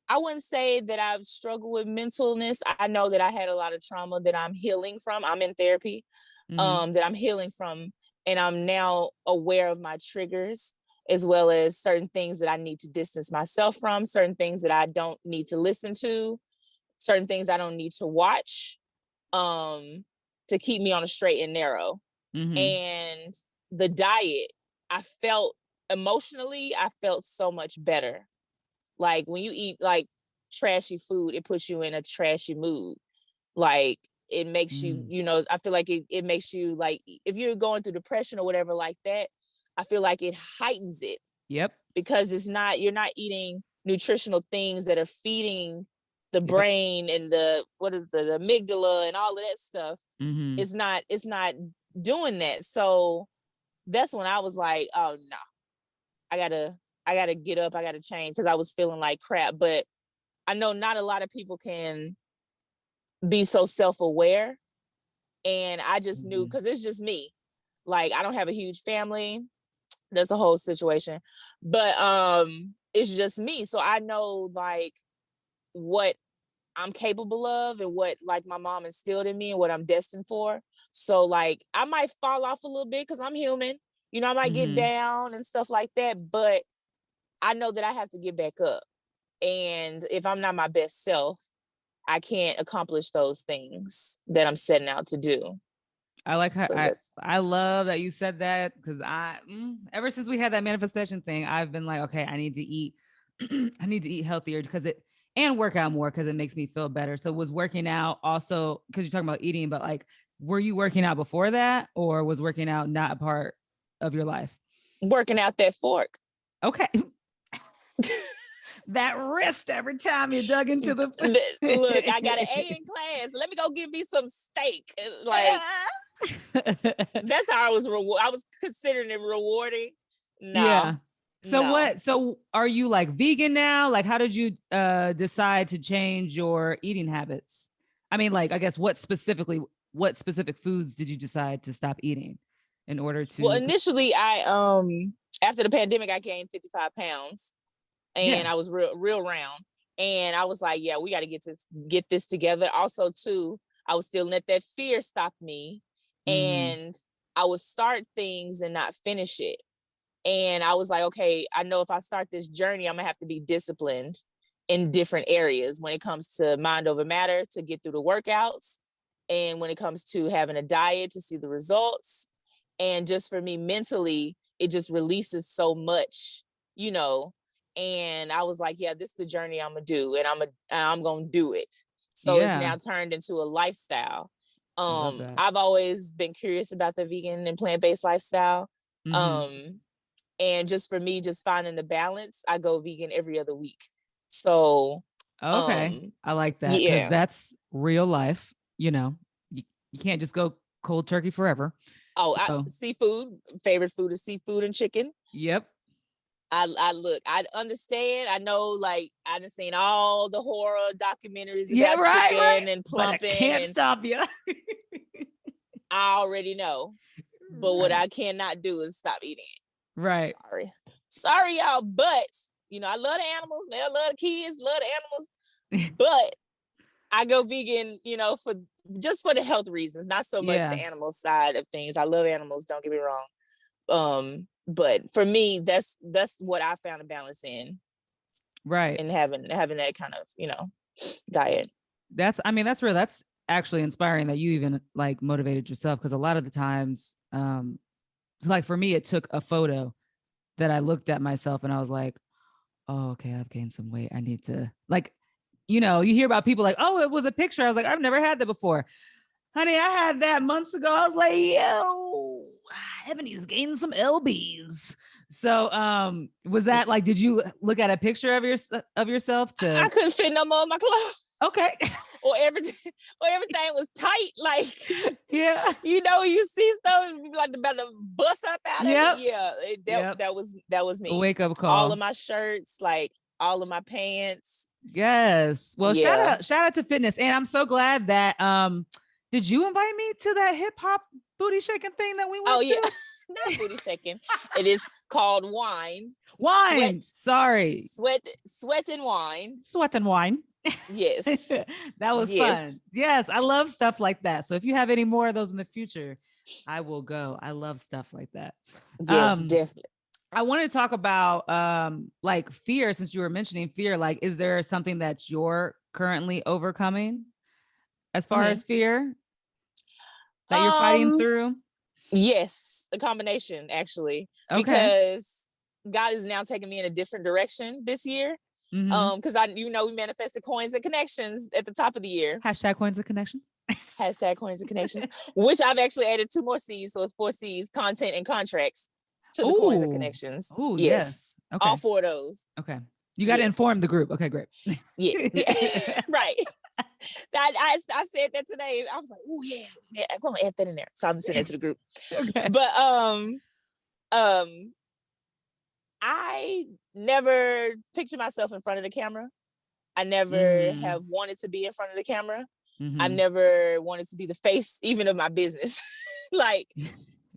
I wouldn't say that I've struggled with mentalness. I know that I had a lot of trauma that I'm healing from. I'm in therapy, that I'm healing from. And I'm now aware of my triggers, as well as certain things that I need to distance myself from, certain things that I don't need to listen to, certain things I don't need to watch. To keep me on a straight and narrow. And the diet, I felt emotionally, I felt so much better. Like when you eat like trashy food, it puts you in a trashy mood. Like it makes you, I feel like it makes you like, if you're going through depression or whatever like that, I feel like it heightens it. Yep. Because you're not eating nutritional things that are feeding the brain and the amygdala and all of that stuff. It's not doing that. So that's when I was like, oh no, I gotta get up, I gotta change, because I was feeling like crap. But I know not a lot of people can be so self-aware. And I just knew, because it's just me. Like I don't have a huge family. That's a whole situation. But it's just me. So I know like what I'm capable of and what like my mom instilled in me and what I'm destined for. So like I might fall off a little bit because I'm human. You know, I might get down and stuff like that, but I know that I have to get back up. And if I'm not my best self, I can't accomplish those things that I'm setting out to do. I like how I love that you said that, because ever since we had that manifestation thing, I've been like, okay, I need to eat, I need to eat healthier and work out more because it makes me feel better. So was working out also, because you're talking about eating, but like, were you working out before that, or was working out not a part of your life? Working out that fork. Okay. That wrist every time you dug into the look, I got an A in class. Let me go give me some steak. Like that's how I was I was considering it rewarding. No. Yeah. So are you like vegan now? Like, how did you decide to change your eating habits? I mean, like, I guess what specific foods did you decide to stop eating in order to? Well, initially I after the pandemic I gained 55 pounds. And I was real round. And I was like, yeah, we got to get this together. Also, too, I was still let that fear stop me. And I would start things and not finish it. And I was like, okay, I know if I start this journey, I'm gonna have to be disciplined in different areas when it comes to mind over matter to get through the workouts. And when it comes to having a diet to see the results. And just for me mentally, it just releases so much, you know. And I was like, yeah, this is the journey I'm gonna do, and I'm gonna do it. So it's now turned into a lifestyle. I've always been curious about the vegan and plant-based lifestyle. And just for me, just finding the balance, I go vegan every other week. So okay, I like that, because that's real life. You know, you can't just go cold turkey forever. Seafood, favorite food is seafood and chicken. Yep. I understand. I know, like, I've seen all the horror documentaries about chicken and plumping. But I can't stop you. I already know. But what I cannot do is stop eating it. Right. Sorry, y'all. But, you know, I love the animals. I love the kids, love the animals. But I go vegan, you know, for the health reasons, not so much the animal side of things. I love animals, don't get me wrong. But for me, that's what I found a balance in. Right. And having that kind of, you know, diet. That's real. That's actually inspiring that you even like motivated yourself. Cause a lot of the times, like for me, it took a photo that I looked at myself and I was like, oh, okay, I've gained some weight. I need to, like, you know, you hear about people like, oh, it was a picture. I was like, I've never had that before. Honey, I had that months ago. I was like, yo, Ebony's gaining some lbs. So was that like, did you look at a picture of yourself I couldn't fit no more in my clothes. Okay. or everything was tight, like you know, you see stuff like about to bust up out of it. That was me. A wake up call. All of my shirts, like all of my pants. Yes. Well, shout out to fitness. And I'm so glad that did you invite me to that hip hop booty shaking thing that we went to? Not booty shaking. It is called wine. Sweat and wine. Sweat and wine. Yes. That was fun. Yes, I love stuff like that. So if you have any more of those in the future, I will go. I love stuff like that. Yes, definitely. I want to talk about like fear, since you were mentioning fear. Like, is there something that you're currently overcoming as far as fear that you're fighting through? Yes, a combination, actually. Okay. Because God is now taking me in a different direction this year. Because we manifested coins and connections at the top of the year. Hashtag coins and connections. Hashtag coins and connections. Which I've actually added 2 more C's, so it's 4 C's: content and contracts to the coins and connections. Oh, yes. Okay. All 4 of those. Okay. You got to inform the group. Okay, great. Yes. Right. I said that today. I was like, oh yeah, I'm gonna add that in there. So I'm sending it to the group. Okay. But I never pictured myself in front of the camera. I never have wanted to be in front of the camera. I never wanted to be the face even of my business. Like,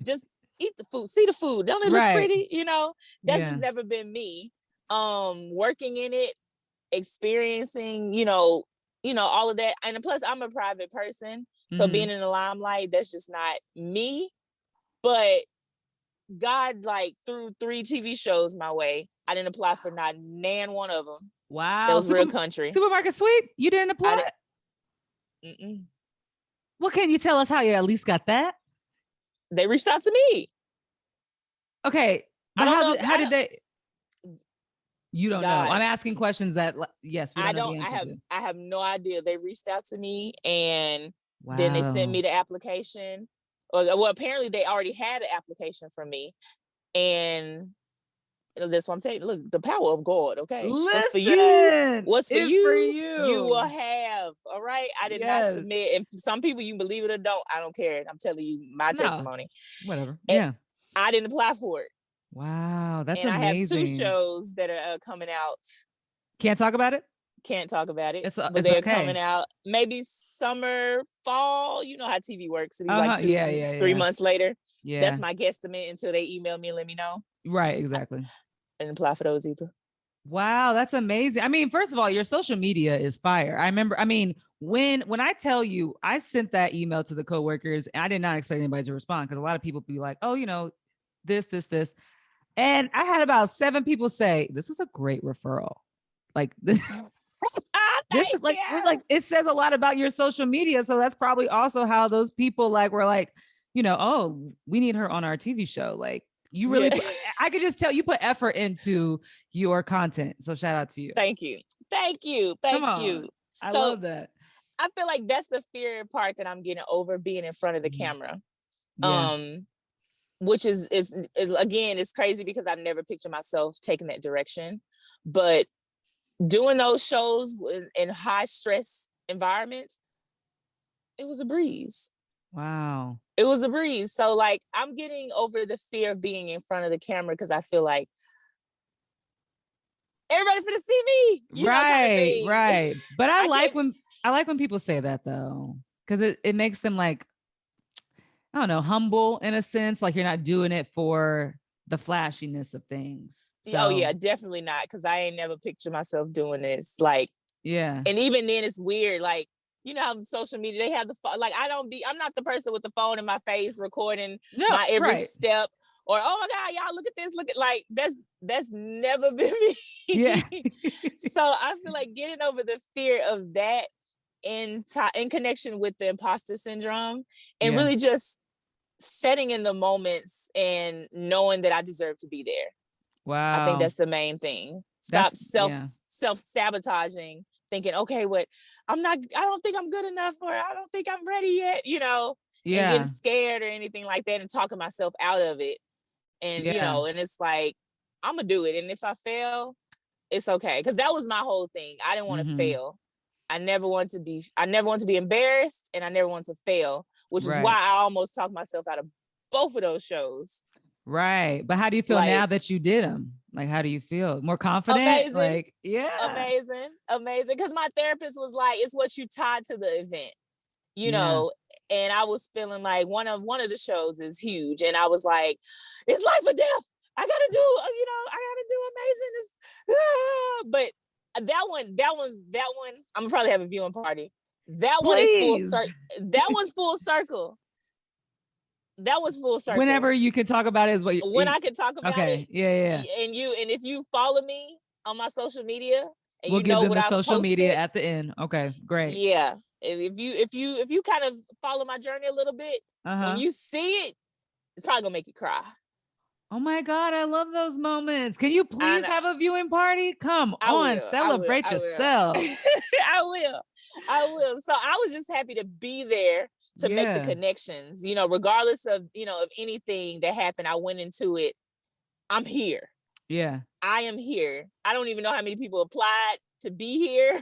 just eat the food, see the food. Don't it look pretty? You know, that's just never been me. Working in it, experiencing, you know, all of that. And plus I'm a private person. So being in the limelight, that's just not me. But God, like, threw 3 TV shows my way. I didn't apply for not nan one of them. Wow. That was real country. Supermarket Sweep? You didn't apply? Well, can you tell us how you at least got that? They reached out to me. Okay. But how did they? You don't know. I'm asking questions that, yes, we don't know the answer to. I have no idea. They reached out to me, and then they sent me the application. Well, apparently they already had an application from me, and that's what I'm saying. Look, the power of God. Okay, what's for you? What's for you? You will have. All right. I did not submit, and some people, you believe it or don't, I don't care. I'm telling you my testimony. Whatever. And I didn't apply for it. Wow, that's amazing. I have 2 shows that are coming out. Can't talk about it? Can't talk about it. But they're coming out maybe summer, fall. You know how TV works. It'll be like 3 months later. Yeah. That's my guesstimate until they email me and let me know. Right, exactly. I didn't apply for those either. Wow, that's amazing. I mean, first of all, your social media is fire. I remember, when I tell you, I sent that email to the coworkers, and I did not expect anybody to respond, because a lot of people be like, oh, this. And I had about 7 people say, this was a great referral. Like this. This is like, it says a lot about your social media. So that's probably also how those people were like, oh, we need her on our TV show. Like, you really, I could just tell you put effort into your content. So shout out to you. Thank you. I love that. I feel like that's the fear part that I'm getting over, being in front of the camera. Which is again, it's crazy because I've never pictured myself taking that direction, but doing those shows in high stress environments, it was a breeze. Wow. It was a breeze. So I'm getting over the fear of being in front of the camera, because I feel like everybody's gonna see me. Right. But I like when people say that, though, because it makes them I don't know, humble in a sense. Like, you're not doing it for the flashiness of things. So. Oh yeah, definitely not. Because I ain't never pictured myself doing this. And even then it's weird. How social media, they have the phone. I'm not the person with the phone in my face recording my every step, or, oh my God, y'all look at this. That's never been me. Yeah. So I feel like getting over the fear of that in connection with the imposter syndrome, and really just setting in the moments and knowing that I deserve to be there. Wow. I think that's the main thing. Stop self-sabotaging, thinking, okay, I don't think I'm good enough, or I don't think I'm ready yet, and getting scared or anything like that, and talking myself out of it. And, and it's like, I'm gonna do it. And if I fail, it's okay. Cause that was my whole thing. I didn't want to fail. I never want to be embarrassed, and I never want to fail, which is why I almost talked myself out of both of those shows. Right. But how do you feel now that you did them? How do you feel? More confident? Amazing. Amazing. Cause my therapist was like, it's what you tied to the event, and I was feeling like one of the shows is huge. And I was like, it's life or death. I gotta do amazing. But that one, I'm gonna probably have a viewing party. That one is full circle. That one's full circle. That was full circle. Whenever you can talk about it is what you... When I can talk about it. Yeah. And if you follow me on my social media, and we'll give them the social media at the end. Okay, great. Yeah. If you kind of follow my journey a little bit, when you see it, it's probably gonna make you cry. Oh my God, I love those moments. Can you please have a viewing party? Come on, celebrate yourself. I will. So I was just happy to be there to make the connections, regardless of, of anything that happened. I went into it. I'm here. Yeah. I am here. I don't even know how many people applied to be here,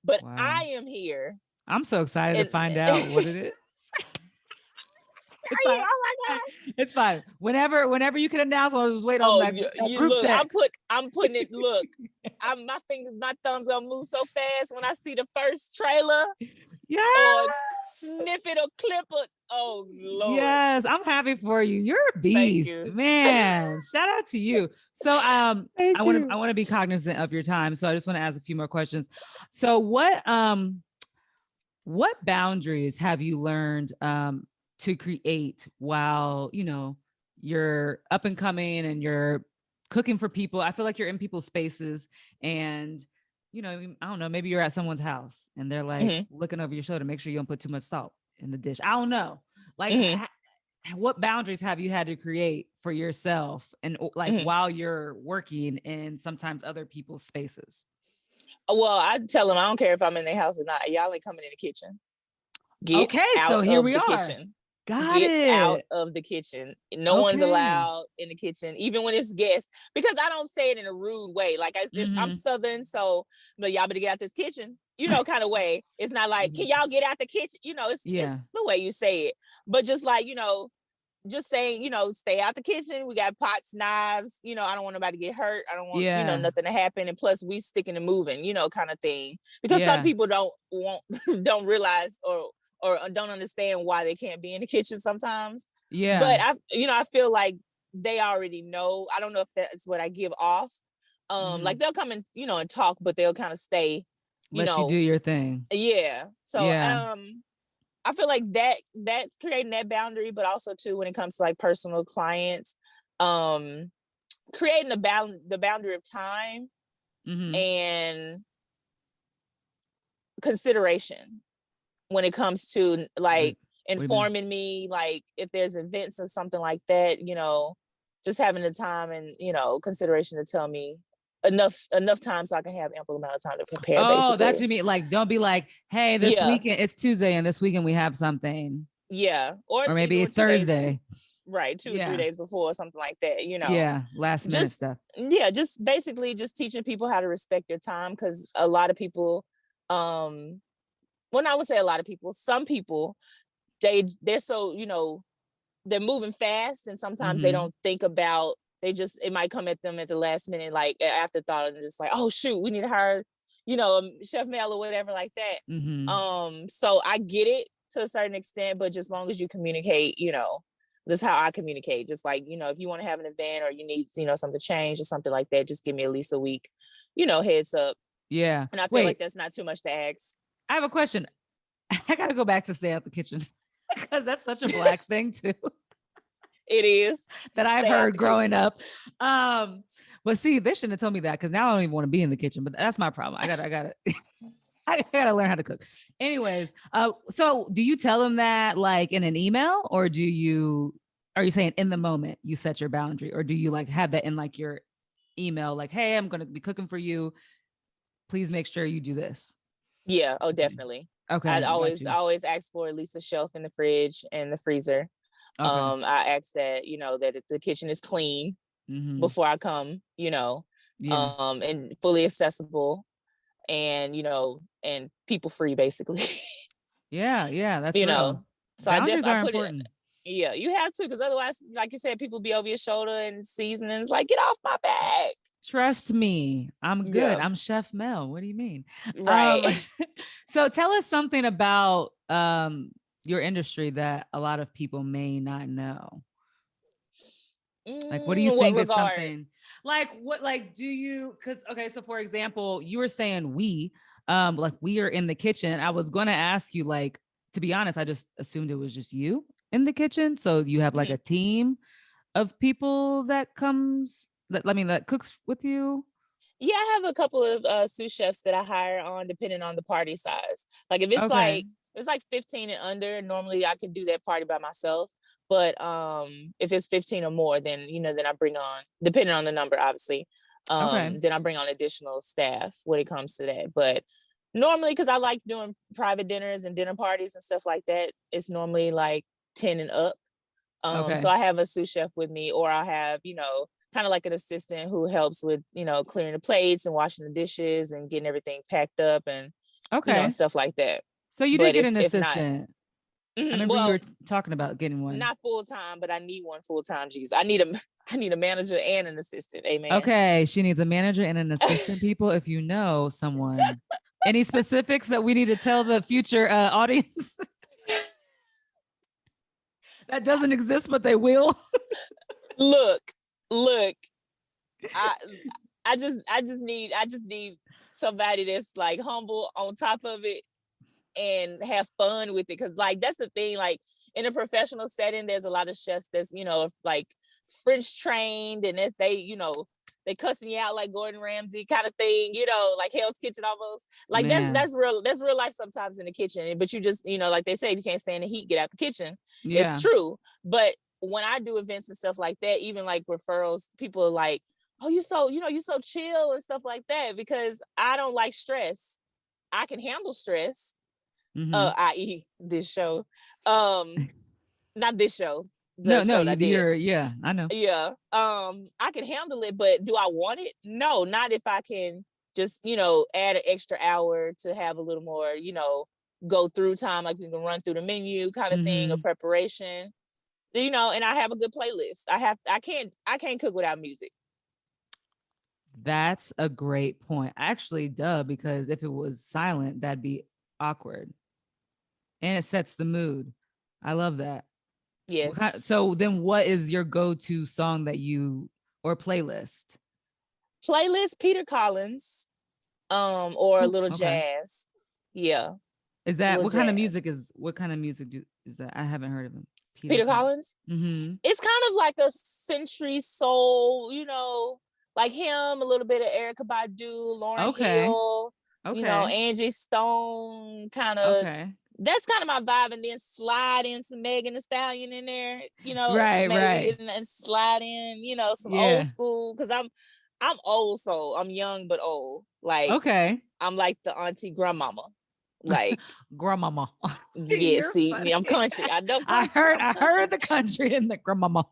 but I am here. I'm so excited to find out what it is. It's fine. Oh my God. It's fine. Whenever you can announce, I'll just wait on that group look, text. I'm putting it, look, my thumbs gonna move so fast when I see the first trailer. or snip it or clip it. Oh Lord. Yes, I'm happy for you. You're a beast, man. Shout out to you. So I want to be cognizant of your time. So I just want to ask a few more questions. So what boundaries have you learned to create while, you're up and coming and you're cooking for people? I feel like you're in people's spaces and, I don't know, maybe you're at someone's house and they're like looking over your shoulder, make sure you don't put too much salt in the dish. I don't know. Like what boundaries have you had to create for yourself and while you're working in sometimes other people's spaces? Well, I tell them I don't care if I'm in their house or not. Y'all ain't coming in the kitchen. Get out so here of we the are. kitchen. Get out of the kitchen. No one's allowed in the kitchen, even when it's guests. Because I don't say it in a rude way. Like I'm Southern, so y'all better get out this kitchen. Kind of way. It's not like, can y'all get out the kitchen? It's the way you say it. But just like, just saying, stay out the kitchen. We got pots, knives. I don't want nobody to get hurt. I don't want, nothing to happen. And plus, we sticking and moving, kind of thing. Because some people don't realize or don't understand why they can't be in the kitchen sometimes. Yeah. But I feel like they already know. I don't know if that's what I give off. Like they'll come and, and talk, but they'll kind of stay, Let you do your thing. Yeah. So, I feel like that's creating that boundary, but also too, when it comes to like personal clients, creating the boundary of time and consideration when it comes to like informing me, like if there's events or something like that, just having the time and, consideration to tell me enough time so I can have ample amount of time to prepare. Oh, that's what you mean. Like, don't be like, hey, this weekend, it's Tuesday and this weekend we have something. Yeah. Or maybe it's Thursday. Right. 2 or 3 days before or something like that, Yeah. Last minute stuff. Yeah. Just basically just teaching people how to respect their time. Because a lot of people, I would say a lot of people, some people, they're so, they're moving fast. And sometimes they don't think about, it might come at them at the last minute, like afterthought, and just like, oh shoot, we need to hire, Chef Mel or whatever like that. So I get it to a certain extent, but just long as you communicate, this is how I communicate. Just like, if you want to have an event or you need, something changed or something like that, just give me at least a week, heads up. Yeah. And I feel like that's not too much to ask. I have a question. I got to go back to stay out the kitchen because that's such a Black thing too. It is that I've heard growing up. But see, they shouldn't have told me that because now I don't even want to be in the kitchen, but that's my problem. I gotta learn how to cook. Anyways, so do you tell them that like in an email or are you saying in the moment you set your boundary, or do you like have that in like your email, like, hey, I'm going to be cooking for you. Please make sure you do this. Yeah. Oh, definitely. Okay. I always ask for at least a shelf in the fridge and the freezer. Okay. I ask that, that the kitchen is clean before I come, and fully accessible and, and people free basically. Yeah. That's real. So boundaries are important. Yeah, you have to, because otherwise, like you said, people be over your shoulder and seasonings like, get off my back. Trust me, I'm good. Yeah. I'm Chef Mel. What do you mean? Right. So tell us something about your industry that a lot of people may not know. Like, what do you think is something like what, like, do you, so for example, you were saying like we are in the kitchen. I was going to ask you, like, to be honest, I just assumed it was just you in the kitchen. So you have like a team of people that cooks with you. Yeah, I have a couple of sous chefs that I hire on depending on the party size. Like if it's like 15 and under, normally I can do that party by myself. But if it's 15 or more, then then I bring on, depending on the number, obviously. Then I bring on additional staff when it comes to that. But normally, because I like doing private dinners and dinner parties and stuff like that, it's normally like 10 and up. So I have a sous chef with me, or I have, kind of like an assistant who helps with, clearing the plates and washing the dishes and getting everything packed up and, stuff like that. So you did get an assistant. I remember you were talking about getting one. Not full time, but I need one full time. Jesus, I need a manager and an assistant. Amen. Okay, she needs a manager and an assistant. People, if you know someone, Any specifics that we need to tell the future audience? That doesn't exist, but they will. Look. I just need somebody that's like humble on top of it and have fun with it. Cause like, that's the thing, like in a professional setting, there's a lot of chefs that's, like French trained and they cussing you out like Gordon Ramsay kind of thing, like Hell's Kitchen almost. Like that's real life sometimes in the kitchen. But you just, like they say, if you can't stand the heat, get out the kitchen. Yeah. It's true. But when I do events and stuff like that, even like referrals, people are like, oh, you're so chill and stuff like that, because I don't like stress. I can handle stress, i.e. this show. Not this show. No, yeah, I know. Yeah. I can handle it, but do I want it? No, not if I can just, add an extra hour to have a little more, go through time, like we can run through the menu kind of thing, or preparation. And I have a good playlist. I can't cook without music. That's a great point. Actually, because if it was silent, that'd be awkward. And it sets the mood. I love that. Yes. So then what is your go-to song or playlist? Playlist, Peter Collins, or a little jazz. Yeah. Is that what kind of music is that? I haven't heard of him. Peter Collins? Mm-hmm. It's kind of like a century soul, like him, a little bit of Erykah Badu, Lauryn Hill, Angie Stone, kind of. Okay. That's kind of my vibe, and then slide in some Megan Thee Stallion in there, right. And slide in, some old school, because I'm old soul. I'm young but old. Like, I'm like the auntie grandmama. Like grandmama. Yeah, see, I'm country. I know country. I heard the country in the grandmama.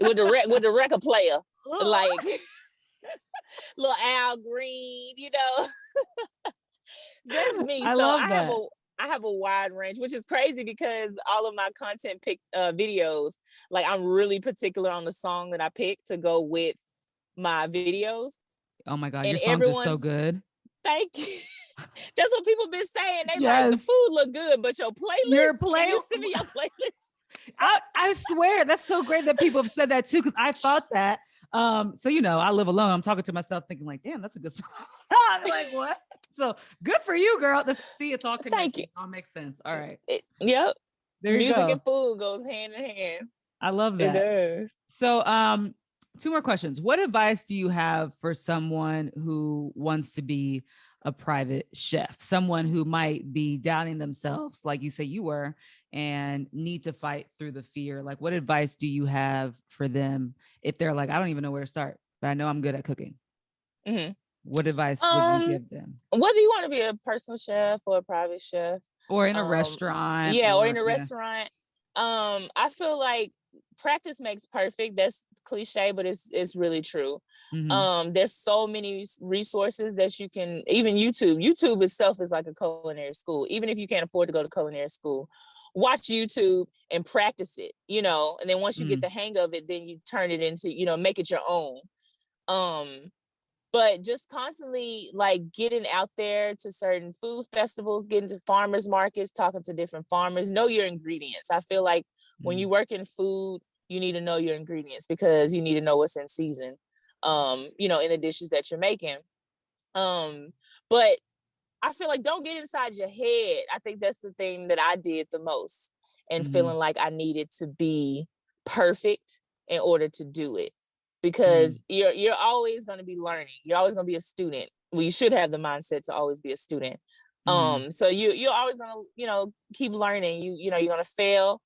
with the record player. Like little Al Green, That's me. I have a wide range, which is crazy because all of my content videos, like I'm really particular on the song that I pick to go with my videos. Oh my God, your songs are so good. Thank you. That's what people been saying. They like, the food look good, but your playlist, can you send me your playlist? I swear, that's so great that people have said that too, because I thought that. So I live alone. I'm talking to myself thinking like, damn, that's a good song. I'm like, what? So good for you, girl. It's all connected. Thank you. All makes sense. All right. Yep. There you Music go. and food goes hand in hand. I love that. It does. So, 2 more questions. What advice do you have for someone who wants to be a private chef, someone who might be doubting themselves, like you say you were, and need to fight through the fear? Like, what advice do you have for them if they're like, I don't even know where to start, but I know I'm good at cooking? Mm-hmm. What advice would you give them? Whether you want to be a personal chef or a private chef, or in a restaurant, or in a restaurant, I feel like practice makes perfect. That's cliche, but it's really true. Mm-hmm. There's so many resources that you can, even YouTube itself is like a culinary school. Even if you can't afford to go to culinary school, watch YouTube and practice it, and then once you get the hang of it, then you turn it into, make it your own. But just constantly like getting out there to certain food festivals, getting to farmers markets, talking to different farmers, know your ingredients. I feel like when you work in food, you need to know your ingredients because you need to know what's in season, in the dishes that you're making. But I feel like don't get inside your head. I think that's the thing that I did the most, and feeling like I needed to be perfect in order to do it. Because you're always going to be learning. You're always going to be a student. Well, you should have the mindset to always be a student. So you're always going to, keep learning. You're going to fail,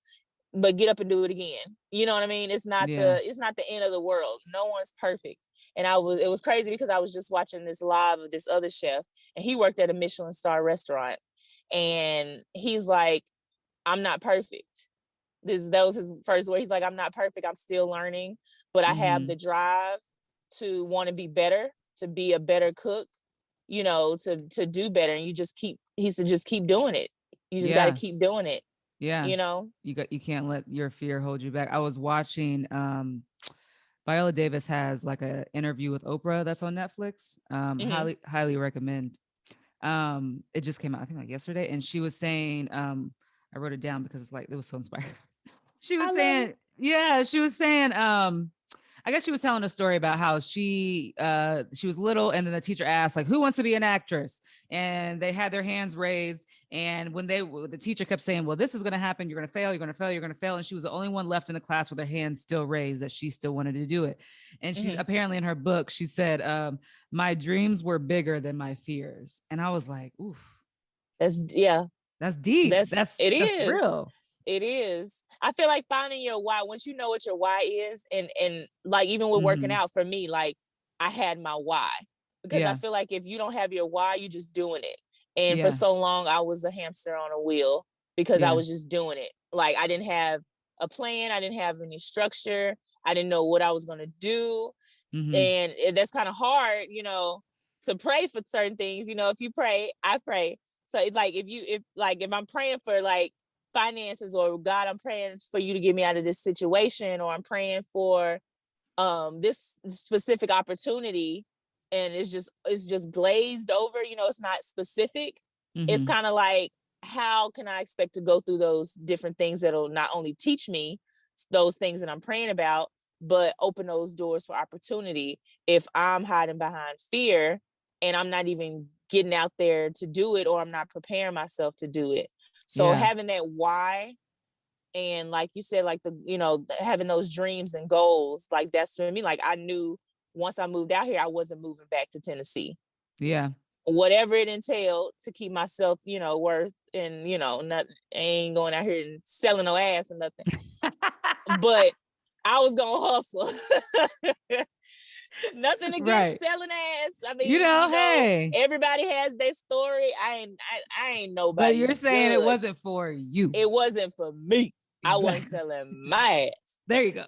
but get up and do it again. You know what I mean? It's not the end of the world. No one's perfect. And it was crazy because I was just watching this live of this other chef, and he worked at a Michelin star restaurant, and he's like, I'm not perfect. That was his first word. He's like, I'm not perfect. I'm still learning, but I have the drive to want to be better, to be a better cook, to do better. And he said, just keep doing it. You just got to keep doing it. Yeah. You can't let your fear hold you back. I was watching, Viola Davis has like an interview with Oprah that's on Netflix. Highly recommend. It just came out, I think, like yesterday. And she was saying, I wrote it down because it's like, it was so inspiring. She was saying, I guess she was telling a story about how she was little, and then the teacher asked, like, who wants to be an actress? And they had their hands raised. And when the teacher kept saying, well, this is going to happen, you're going to fail, you're going to fail, you're going to fail. And she was the only one left in the class with her hands still raised, that she still wanted to do it. And she apparently, in her book, she said, my dreams were bigger than my fears. And I was like, oof. That's deep. That's real. It is. I feel like finding your why, once you know what your why is, and like, even with working out, for me, like, I had my why, because I feel like if you don't have your why, you're just doing it. And for so long, I was a hamster on a wheel, because I was just doing it. Like, I didn't have a plan. I didn't have any structure. I didn't know what I was going to do. And that's kind of hard, you know, to pray for certain things. You know, if you pray, I pray. So it's like, if I'm praying for like finances, or God, I'm praying for you to get me out of this situation, or I'm praying for this specific opportunity, and it's just glazed over, you know, it's not specific. It's kind of like, how can I expect to go through those different things that'll not only teach me those things that I'm praying about, but open those doors for opportunity, if I'm hiding behind fear and I'm not even getting out there to do it, or I'm not preparing myself to do it. So having that why, and like you said, like, having those dreams and goals, like, that's for me. Like, I knew once I moved out here, I wasn't moving back to Tennessee. Yeah. Whatever it entailed to keep myself, you know, worth, and, you know, I ain't going out here and selling no ass or nothing. But I was gonna hustle. Nothing against selling ass. I mean, hey, everybody has their story. I ain't nobody. But you're saying it wasn't for you. It wasn't for me. Exactly. I wasn't selling my ass. There you go.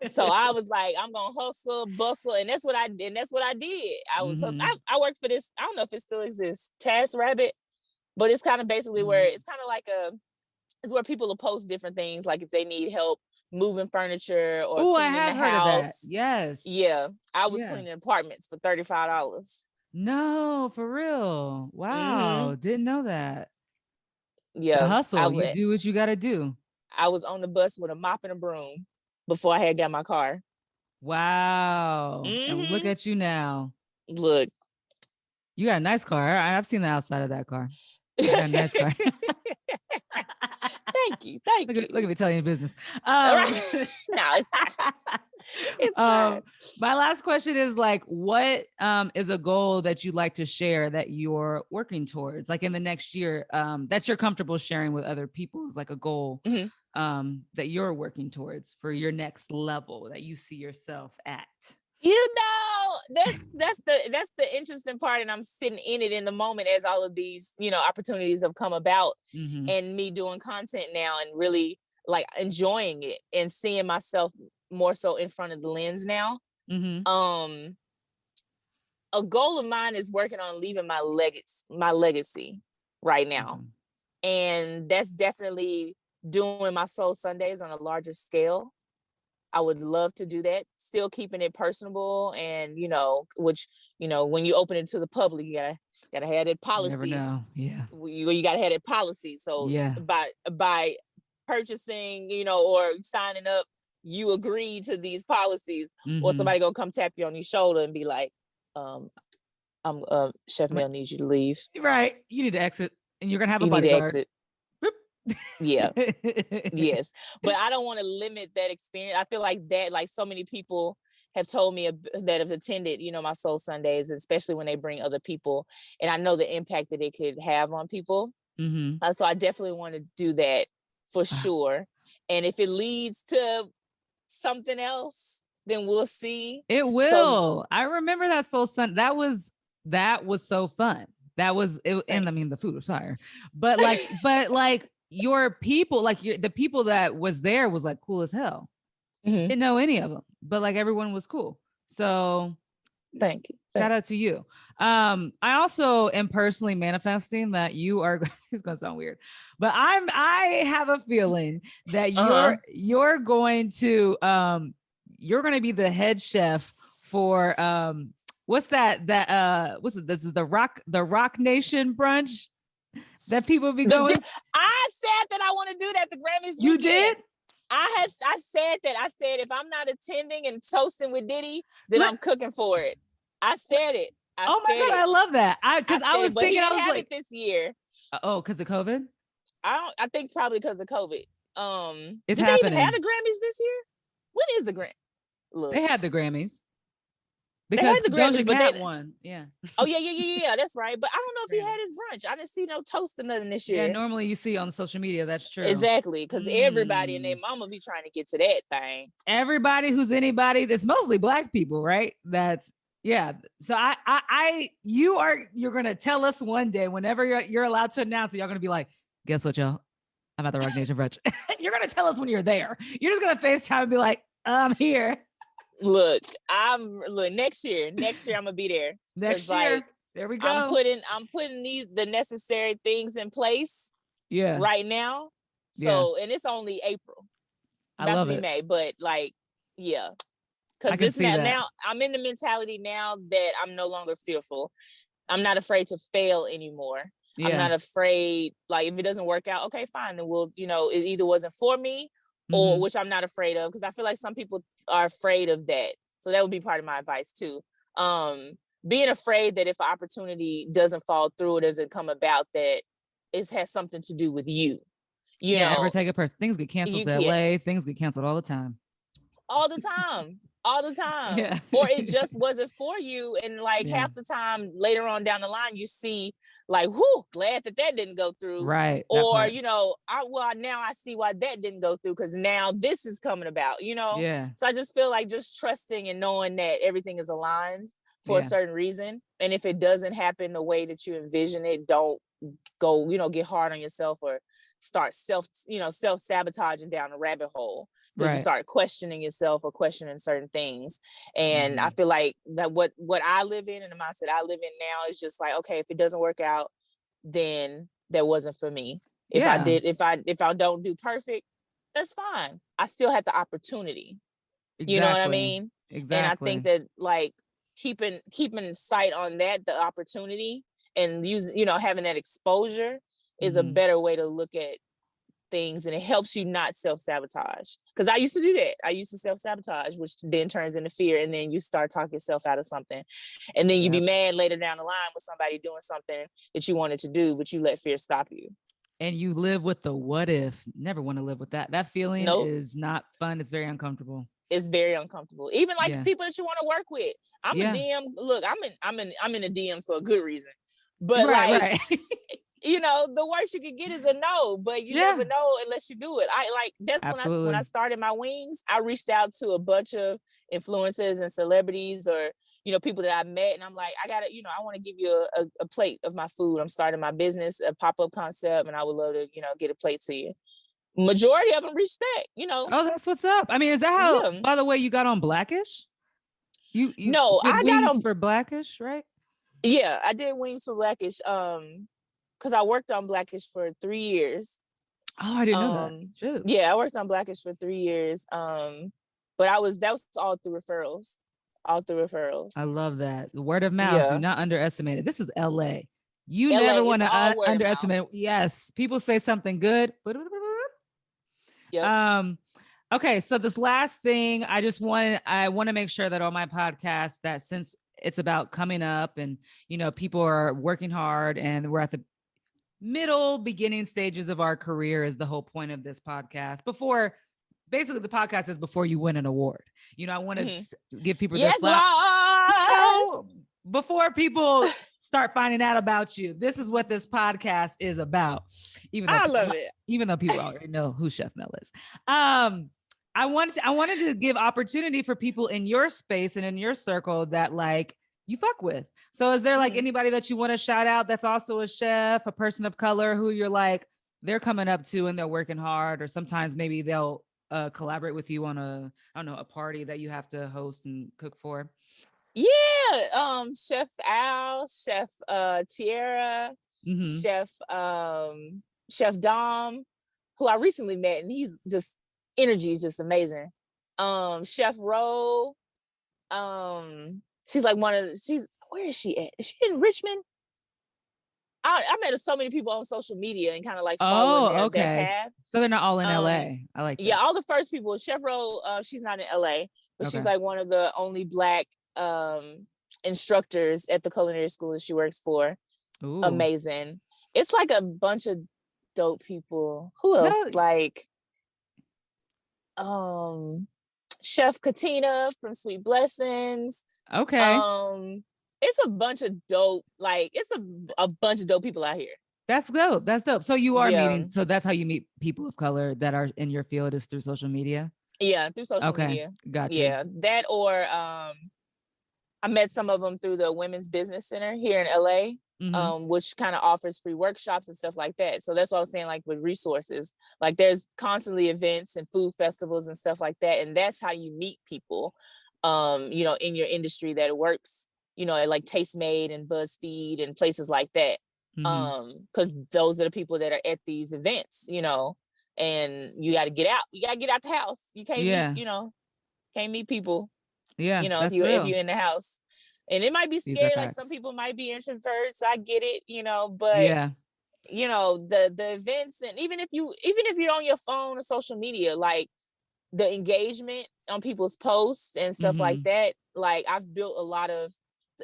So I was like, I'm gonna hustle, bustle, and that's what I did. I was I worked for this. I don't know if it still exists, Task Rabbit, but it's kind of basically where it's kind of like it's where people will post different things, like if they need help moving furniture or cleaning the house. Heard of that. Yes. Yeah. I was cleaning apartments for $35. No, for real. Wow. Didn't know that. Yeah. The hustle. You do what you got to do. I was on the bus with a mop and a broom before I had got my car. Wow. And look at you now. Look. You got a nice car. I've seen the outside of that car. You got a nice car. Thank you. Look at me telling you business. No, it's fine. My last question is, like, what is a goal that you'd like to share that you're working towards, like in the next year, that you're comfortable sharing with other people, is like a goal that you're working towards for your next level that you see yourself at? You know, that's the interesting part, and I'm sitting in it in the moment as all of these, you know, opportunities have come about, and me doing content now and really like enjoying it and seeing myself more so in front of the lens now. A goal of mine is working on leaving my legacy right now, and that's definitely doing my Soul Sundays on a larger scale. I would love to do that, still keeping it personable, and, you know, which, you know, when you open it to the public, you gotta have that policy. You never know. Yeah. You gotta have that policy. So by purchasing, you know, or signing up, you agree to these policies, or somebody gonna come tap you on your shoulder and be like, Chef Mel needs you to leave. Right. You need to exit, and you're gonna have a bodyguard. Exit. Yeah. Yes. But I don't want to limit that experience. I feel like that, like, so many people have told me that have attended, you know, my Soul Sundays, especially when they bring other people, and I know the impact that it could have on people. So I definitely want to do that for sure. And if it leads to something else, then we'll see. It will. So, I remember that Soul Sunday. That was so fun. That was it. And I mean, the food was fire, but like your people, like the people that was there was like cool as hell. Didn't know any of them, but like everyone was cool. So thank you. Shout out to you. I also am personally manifesting that you are, it's going to sound weird, but I have a feeling that you're going to be the head chef for what's that? What's it? This is the Rock Nation brunch that people be going. I said that I want to do that the Grammys weekend. You did? I said that. I said if I'm not attending and toasting with Diddy, then I'm cooking for it. I said it. Oh my God, I love that. I was thinking, I was have like, it this year. Because of COVID. I think probably because of COVID. It's did happening. They even have the Grammys this year? When is the Grammy? Look, they had the Grammys. Because the Doja Cat won. Yeah. Oh, yeah. That's right. But I don't know if he had his brunch. I didn't see no toast or nothing this year. Yeah, normally you see on social media. That's true. Exactly. Because everybody and their mama be trying to get to that thing. Everybody who's anybody, that's mostly Black people, right? Yeah. So you're going to tell us one day, whenever you're allowed to announce it, you're going to be like, guess what, y'all? I'm at the Rock Nation brunch. You're going to tell us when you're there. You're just going to FaceTime and be like, I'm here. Look, next year I'm gonna be there. Next year, there we go. I'm putting the necessary things in place. Yeah. Right now. So, and it's only April. I love it. May, but yeah. Because now I'm in the mentality now that I'm no longer fearful. I'm not afraid to fail anymore. Yeah. I'm not afraid. If it doesn't work out, okay, fine. Then we'll, it either wasn't for me. Or which I'm not afraid of, because I feel like some people are afraid of that. So that would be part of my advice too. Being afraid that if an opportunity doesn't fall through, it doesn't come about, that it has something to do with you. You know, never take it personal. Things get canceled to LA. Things get canceled all the time. All the time. Yeah. Or it just wasn't for you. And half the time later on down the line, you see whoo, glad that didn't go through. Right. Or, now I see why that didn't go through, because now this is coming about, Yeah. So I just feel like just trusting and knowing that everything is aligned for a certain reason. And if it doesn't happen the way that you envision it, don't go, get hard on yourself or start self-sabotaging down a rabbit hole. Because you start questioning yourself or questioning certain things. And I feel like that what I live in and the mindset I live in now is just okay, if it doesn't work out, then that wasn't for me. If I don't do perfect, that's fine. I still had the opportunity. Exactly. You know what I mean? Exactly. And I think that keeping sight on that, the opportunity, and having that exposure is a better way to look at things, and it helps you not self-sabotage. Because I used to do that. I used to self-sabotage, which then turns into fear, and then you start talking yourself out of something, and then you be mad later down the line with somebody doing something that you wanted to do, but you let fear stop you. And you live with the what if. Never want to live with that feeling. Is not fun. It's very uncomfortable. It's very uncomfortable. Even the people that you want to work with. I'm a DM. Look, I'm in the DMs for a good reason, but right. The worst you could get is a no, but you never know unless you do it. That's when I started my wings. I reached out to a bunch of influencers and celebrities, or people that I met, and I'm like, I gotta, I want to give you a plate of my food. I'm starting my business, a pop-up concept, and I would love to, get a plate to you. Majority of them reached back. Oh, that's what's up. I mean, is that how? By the way, you got on Blackish? You no, I got on for Blackish, right? Yeah, I did wings for Blackish. Because I worked on Blackish for 3 years. Oh, I didn't know that. Shoot. Yeah, I worked on Blackish for 3 years. But that was all through referrals. I love that. The word of mouth. Do not underestimate it. This is LA. You never want to underestimate. Yes, people say something good. Yep. Okay, so this last thing, I want to make sure that on my podcast, that since it's about coming up and people are working hard and we're at the beginning stages of our career, is the whole point of this podcast. Basically the podcast is before you win an award. I want to give people this before people start finding out about you. This is what this podcast is about. I love it. Even though people already know who Chef Mel is. I wanted to give opportunity for people in your space and in your circle that you fuck with. So is there anybody that you want to shout out that's also a chef, a person of color who you're they're coming up to and they're working hard, or sometimes maybe they'll collaborate with you on a party that you have to host and cook for? Yeah. Chef Al, Chef Tierra, Chef Dom, who I recently met, and he's just energy is just amazing. Chef Ro, She's like where is she at? Is she in Richmond? I met so many people on social media and kind of like following their path. So they're not all in LA. I like that. Yeah, all the first people. Chef Ro, she's not in LA, but she's like one of the only Black instructors at the culinary school that she works for. Ooh. Amazing. It's like a bunch of dope people. Who else? No. Like Chef Katina from Sweet Blessings. Okay. It's a bunch of dope, like it's a bunch of dope people out here. That's dope. That's dope. So you are meeting, so that's how you meet people of color that are in your field, is through social media? Yeah, through social media. Gotcha. Yeah, that, or I met some of them through the Women's Business Center here in LA, which kind of offers free workshops and stuff like that. So that's what I was saying, like with resources, like there's constantly events and food festivals and stuff like that. And that's how you meet people, you know, in your industry that works, you know, at like Tastemade and BuzzFeed and places like that. Because those are the people that are at these events, you know, and you got to get out. You got to get out the house. You can't meet, you know, can't meet people. Yeah, you know, if you're in the house, and it might be scary. Like some people might be introverts. I get it, you know, but you know, the events, and even if you're on your phone or social media, like the engagement on people's posts and stuff like that. Like I've built a lot of.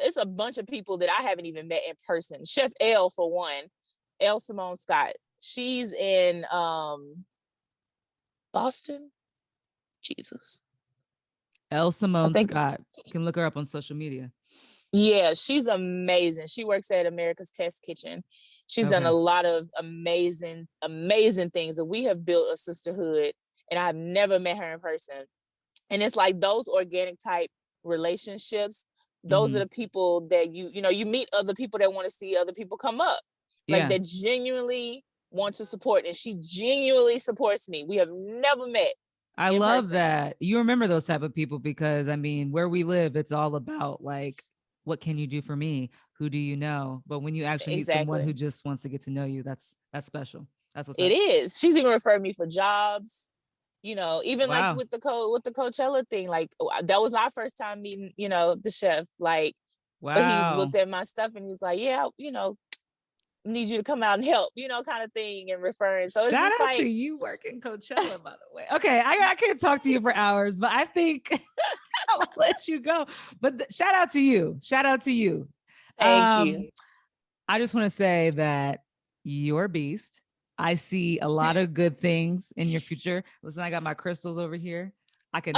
It's a bunch of people that I haven't even met in person. Chef L, for one, L Simone Scott. She's in Boston. Jesus. L Simone Scott. You can look her up on social media. Yeah, she's amazing. She works at America's Test Kitchen. She's done a lot of amazing things. And we have built a sisterhood, and I've never met her in person. And it's like those organic type relationships. Those are the people that you know, you meet other people that want to see other people come up, like that genuinely want to support. And she genuinely supports me. We have never met. I love that. You remember those type of people, because I mean, where we live, it's all about like, what can you do for me? Who do you know? But when you actually meet someone who just wants to get to know you, that's special. That's what it is. She's even referred me for jobs. You know, even like with the Coachella thing, like that was my first time meeting, you know, the chef. Like, but he looked at my stuff and he's like, yeah, you know, need you to come out and help, you know, kind of thing, and referring. So it's shout just out like to you working Coachella, by the way. Okay, I can't talk to you for hours, but I think I'll let you go. But shout out to you. Shout out to you. Thank you. I just want to say that you're a beast. I see a lot of good things in your future. Listen, I got my crystals over here. Yes,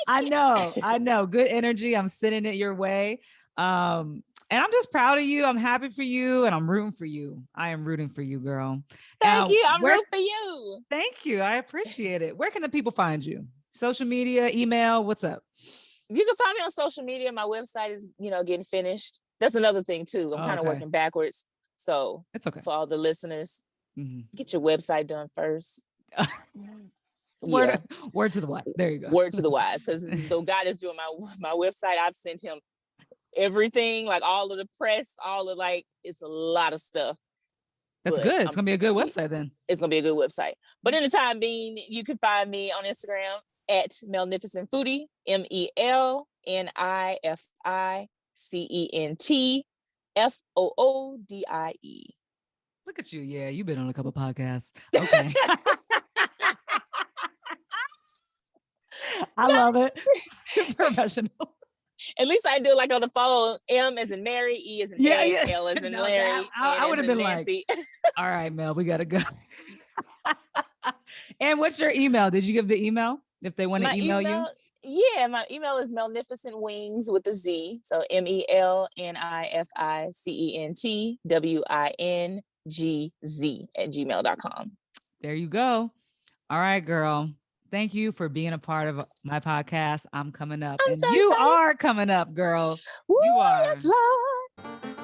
I know. Good energy. I'm sending it your way. And I'm just proud of you. I'm happy for you, and I'm rooting for you. I am rooting for you, girl. Thank you. I'm rooting for you. Thank you. I appreciate it. Where can the people find you? Social media, email, what's up? You can find me on social media. My website is, you know, getting finished. That's another thing too. I'm kind of working backwards. So it's okay for all the listeners. Get your website done first. Word to the wise. There you go. Word to the wise, because the guy that's doing my website, I've sent him everything, like all of the press, all of like, it's a lot of stuff. That's good. It's gonna be a good website then. It's gonna be a good website. But in the time being, you can find me on Instagram at Melnificent Foodie, MELNIFICENT FOODIE. Look at you. Yeah, you've been on a couple podcasts. Okay. I love it. Professional. At least I do like on the phone. M as in Mary, E as in Eric, L as in Larry. I would have been Nancy. Like, all right, Mel, we gotta go. And what's your email? Did you give the email if they want to email you? Yeah, my email is Melnificentwings with a Z. So MELNIFICENTWINGZ@gmail.com. There you go. All right, girl. Thank you for being a part of my podcast. I'm coming up. And you are coming up, girl. Woo, you are. Yes, Lord.